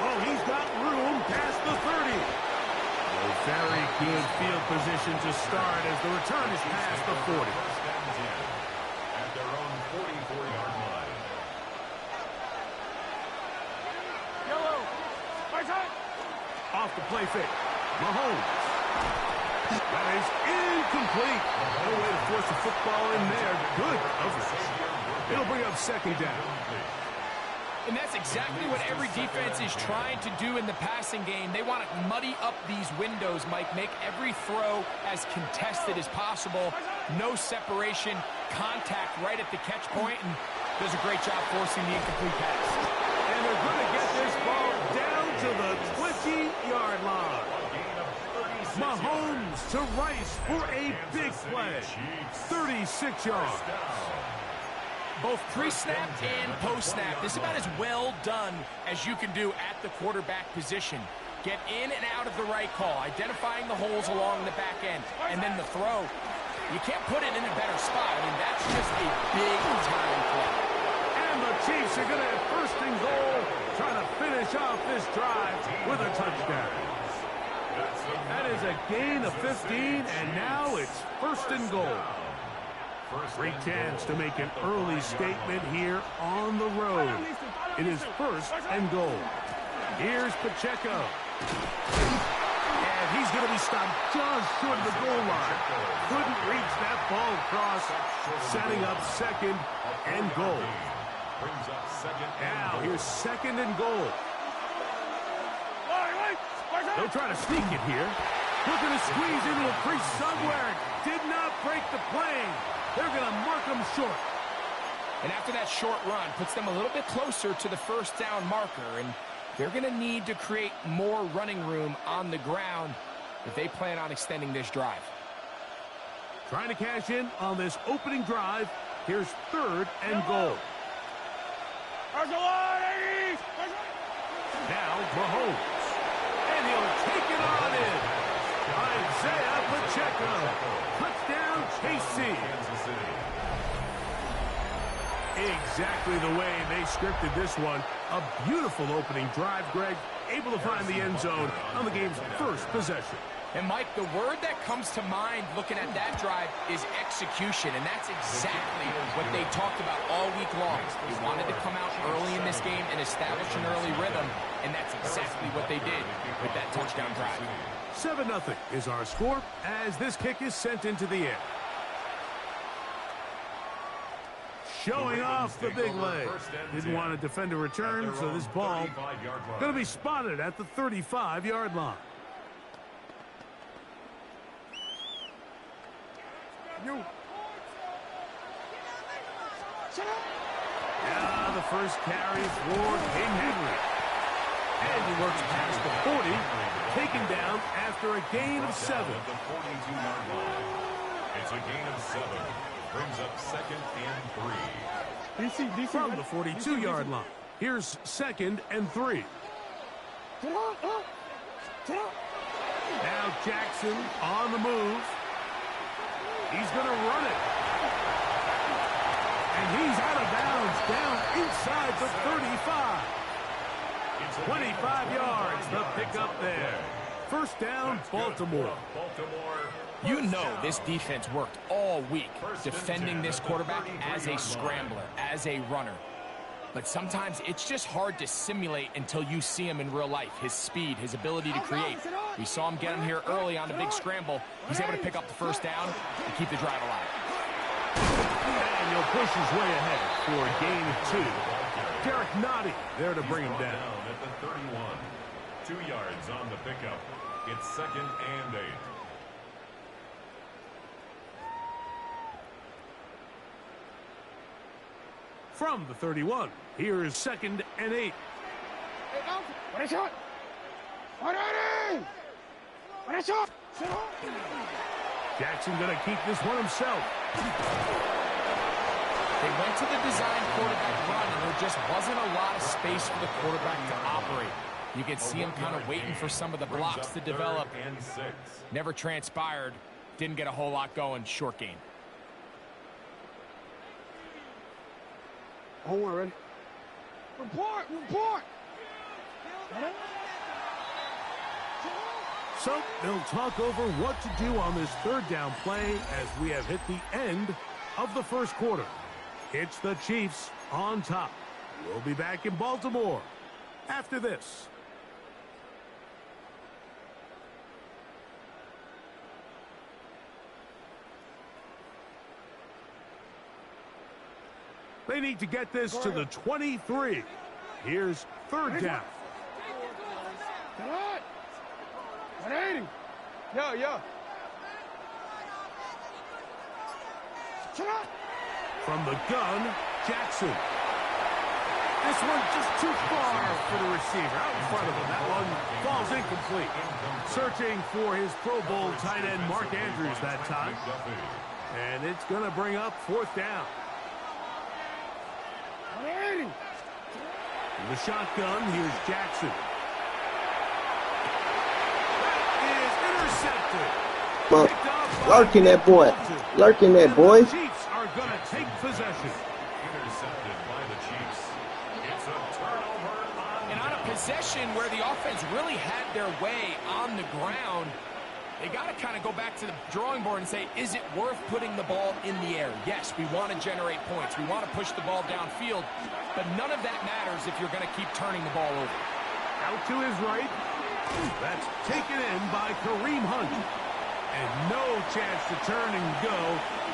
Oh, he's got room past the 30. A very good field position to start as the return is past the 40. At their own 44-yard line. Yellow. Off the play fake. Mahomes. That is incomplete. No way to force the football in there. Good coverage. It'll bring up second down. And that's exactly what every defense is trying to do in the passing game. They want to muddy up these windows, Mike, make every throw as contested as possible. No separation, contact right at the catch point, and does a great job forcing the incomplete pass. And they're going to get this ball down to the 20-yard line. Mahomes to Rice for a big play. 36 yards. Both pre-snap and post-snap. This is about as well done as you can do at the quarterback position. Get in and out of the right call, identifying the holes along the back end, and then the throw. You can't put it in a better spot. I mean, that's just a big-time play. And the Chiefs are going to have first and goal, trying to finish off this drive with a touchdown. That is a gain of 15, and now it's first and goal. Great chance to make an early statement here on the road. It is first and goal. Here's Pacheco. And he's going to be stopped just short of the goal line. Couldn't reach that ball across, setting up second and goal. Now here's second and goal. They'll try to sneak it here. Looking to squeeze into a crease somewhere. Did not break the plane. They're going to mark them short. And after that short run, puts them a little bit closer to the first down marker. And they're going to need to create more running room on the ground if they plan on extending this drive. Trying to cash in on this opening drive. Here's third and goal. Now Mahomes. And he'll take it on in. Isaiah Pacheco. Touchdown, KC. Exactly the way they scripted this one. A beautiful opening drive, Greg. Able to find the end zone on the game's first possession. And, Mike, the word that comes to mind looking at that drive is execution, and that's exactly what they talked about all week long. They wanted to come out early in this game and establish an early rhythm, and that's exactly what they did with that touchdown drive. 7-0 is our score as this kick is sent into the air. Showing off the big leg. Didn't want to defend a return, so this ball going to be spotted at the 35-yard line. Now the first carry for King Henry. And he works past the 40, taken down after a gain of 7. The 42-yard line. It's a gain of 7. Brings up second and 3. From the 42-yard line. Here's second and 3. Now Jackson on the move. He's going to run it. And he's out of bounds, down inside the 35. 25 yards, the pickup there. First down, Baltimore. You know this defense worked all week defending this quarterback as a scrambler, as a runner. But sometimes it's just hard to simulate until you see him in real life. His speed, his ability to create. We saw him get him here early on a big scramble. He's able to pick up the first down and keep the drive alive. And he'll push his way ahead for a gain of 2. Derek Nottie there to bring him down. At the 31. 2 yards on the pickup. It's second and 8. From the 31, here is 2nd and 8. What a shot! What a shot! Jackson going to keep this one himself. They went to the design quarterback run, and there just wasn't a lot of space for the quarterback to operate. You could see him kind of waiting for some of the blocks to develop. Never transpired. Didn't get a whole lot going. Short game. Hold on, ready? Report! So they'll talk over what to do on this 3rd down play as we have hit the end of the 1st quarter. It's the Chiefs on top. We'll be back in Baltimore after this. They need to get this to the 23. Here's 3rd down. Yo. From the gun, Jackson. This one just too far for the receiver. Out in front of him. That one falls incomplete. Searching for his Pro Bowl tight end Mark Andrews that time. And it's going to bring up 4th down. In the shotgun, here's Jackson. Well, lurking that boy. Lurking that boy. The Chiefs are going to take possession. Intercepted by the Chiefs. It's a turnover on. And on a possession where the offense really had their way on the ground, they got to kind of go back to the drawing board and say, is it worth putting the ball in the air? Yes, we want to generate points. We want to push the ball downfield, but none of that matters if you're going to keep turning the ball over. Out to his right. That's taken in by Kareem Hunt. And no chance to turn and go.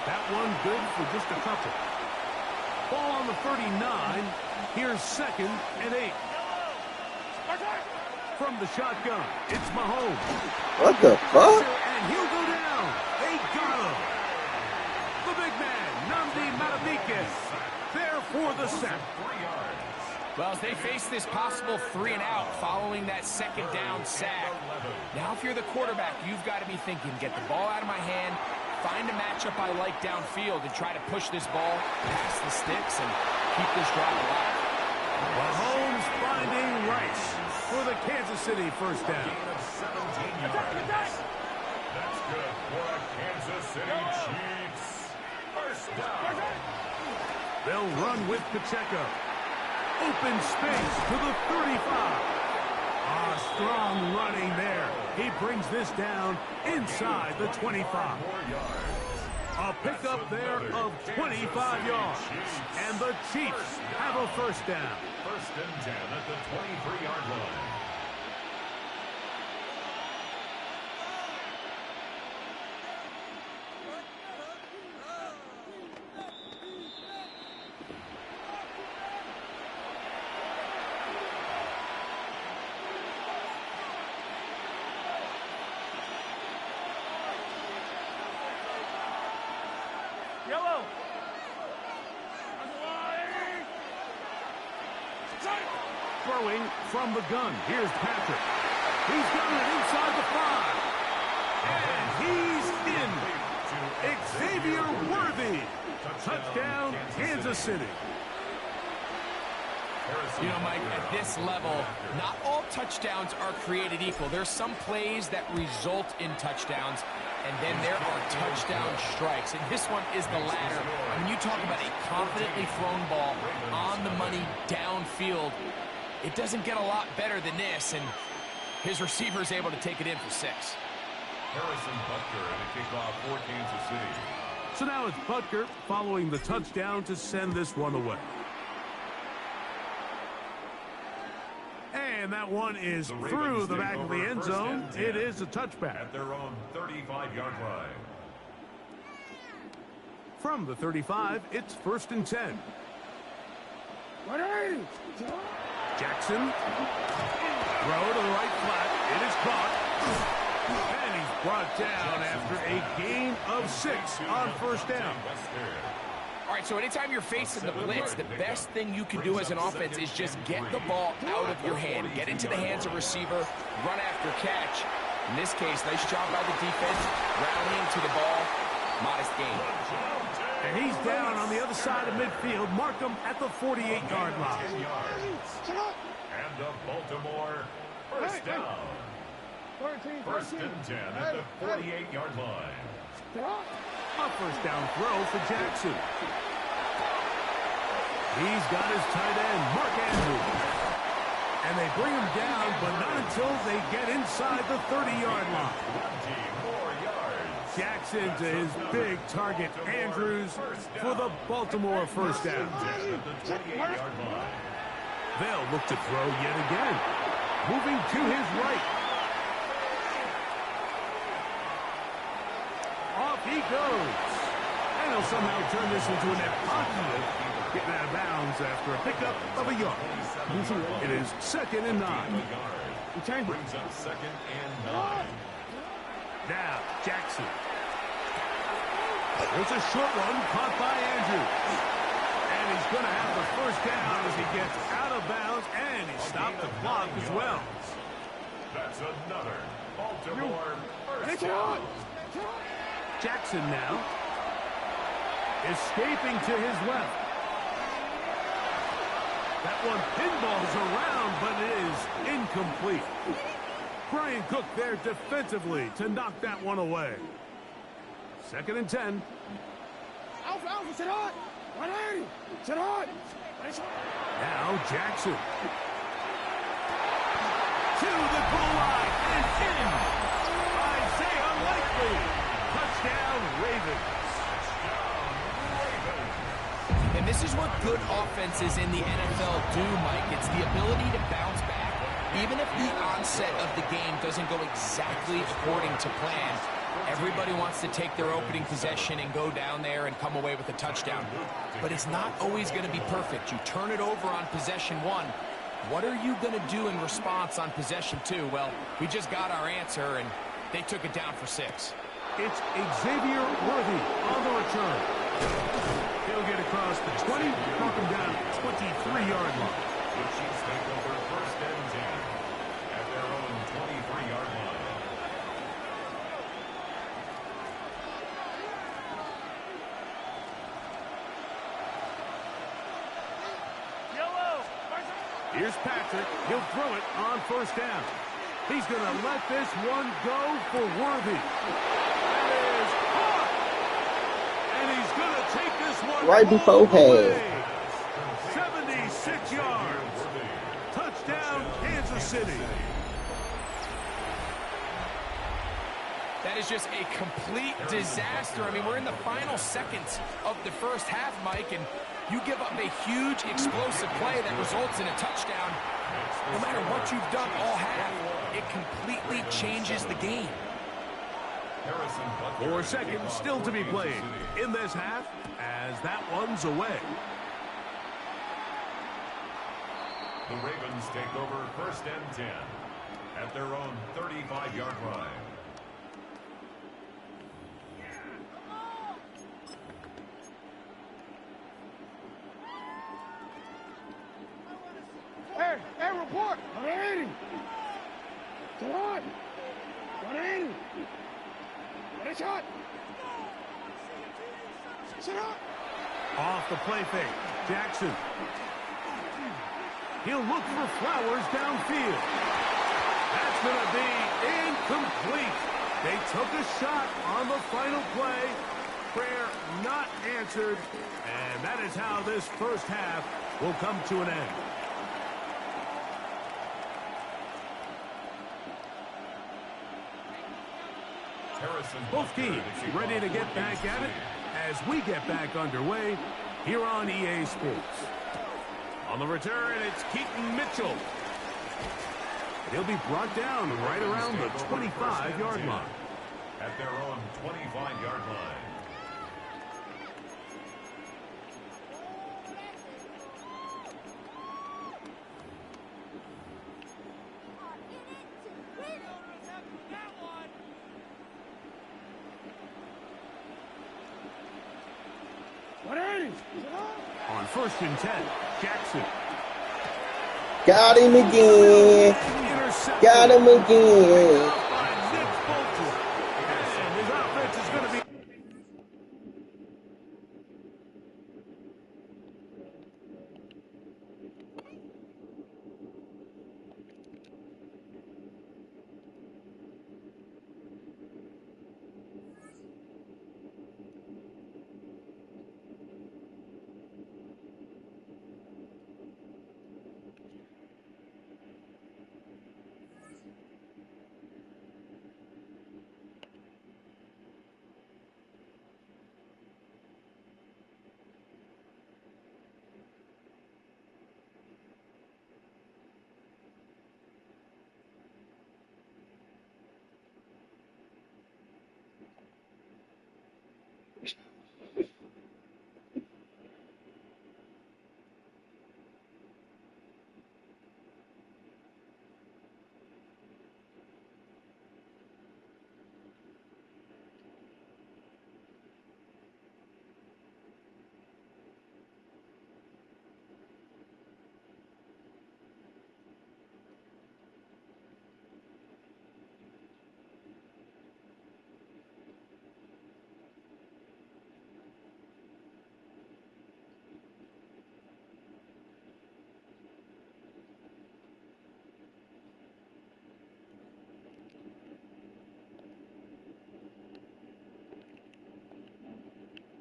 That one good for just a couple. Ball on the 39. Here's 2nd and 8. From the shotgun, it's Mahomes. What the fuck? And he'll go down. They got him. The big man, Nnamdi Madueke, there for the sack. Well, as they face this possible 3-and-out following that 2nd down sack, now if you're the quarterback, you've got to be thinking, get the ball out of my hand, find a matchup I like downfield, and try to push this ball past the sticks and keep this drive alive. Mahomes finding Rice for the Kansas City 1st down. That's good for a Kansas City Chiefs. 1st down. They'll run with Pacheco. Open space to the 35. Strong running there. He brings this down inside the 25. A pickup there of 25 yards. And the Chiefs have a 1st down. 1st and 10 at the 23-yard line. Throwing from the gun. Here's Patrick. He's got it inside the 5. And he's in. Xavier Worthy. Touchdown, Kansas City. You know, Mike, at this level, not all touchdowns are created equal. There's some plays that result in touchdowns, and then there are touchdown strikes. And this one is the latter. When you talk about a confidently thrown ball on the money downfield, it doesn't get a lot better than this, and his receiver is able to take it in for 6. Harrison Butker and a kickoff for Kansas City. So now it's Butker following the touchdown to send this one away. And that one is through the back of the end zone. It is a touchback. At their own 35-yard line. From the 35, it's 1st and 10. Jackson. Throw to the right flat. It is caught. And he's brought down after a gain of 6 on 1st down. All right, so anytime you're facing the blitz, the best thing you can do as an offense is just get the ball out of your hand. Get into the hands of receiver, run after catch. In this case, nice job by the defense, rallying to the ball. Modest gain. And he's down on the other side of midfield. Mark him at the 48-yard line. And the Baltimore first down. First and 10 at the 48-yard line. A first down throw for Jackson. He's got his tight end, Mark Andrews. And they bring him down, but not until they get inside the 30-yard line. 20 more yards. Jackson to his big target, Andrews, for the Baltimore first down. They'll look to throw yet again. Moving to his right. Off he goes. And he'll somehow turn this into a net positive. Getting out of bounds after a pickup of a yard. It is 2nd and 9. Brings up 2nd and 9. Now, Jackson. There's a short one caught by Andrews. And he's going to have the first down as he gets out of bounds, and he stopped the clock as well. That's another Baltimore first down. Jackson now. Escaping to his left. That one pinballs around, but it is incomplete. Brian Cook there defensively to knock that one away. 2nd and 10. Alpha, sit on! 180! Sit on! Now Jackson. To the goal line and in. Isaiah Likely. Touchdown, Ravens. And this is what good offenses in the NFL do, Mike. It's the ability to bounce back. Even if the onset of the game doesn't go exactly according to plan, everybody wants to take their opening possession and go down there and come away with a touchdown. But it's not always going to be perfect. You turn it over on possession 1. What are you going to do in response on possession 2? Well, we just got our answer, and they took it down for 6. It's Xavier Worthy on the return. He'll get across the 20, knock him down at the 23-yard line. The Chiefs take over 1st and 10 at their own 23-yard line. Here's Patrick. He'll throw it on 1st down. He's going to let this one go for Worthy. That is caught. And he's going to take this one right before half. 76 yards. Touchdown, Kansas City. That is just a complete disaster. I mean, we're in the final seconds of the first half, Mike, and you give up a huge explosive play that results in a touchdown. No matter what you've done all half, it completely changes the game. 4 seconds still to be played in this half as that one's away. The Ravens take over 1st and 10 at their own 35-yard line. Hey, report! 180! Sit on! 180! Ready, shot! Sit on! Off the play fake, Jackson. He'll look for Flowers downfield. That's going to be incomplete. They took a shot on the final play. Prayer not answered. And that is how this first half will come to an end. Both teams ready to get back at it as we get back underway here on EA Sports. On the return, it's Keaton Mitchell. He'll be brought down right around the 25-yard line. At their own 25-yard line. On 1st and 10, Jackson. Got him again. Got him again.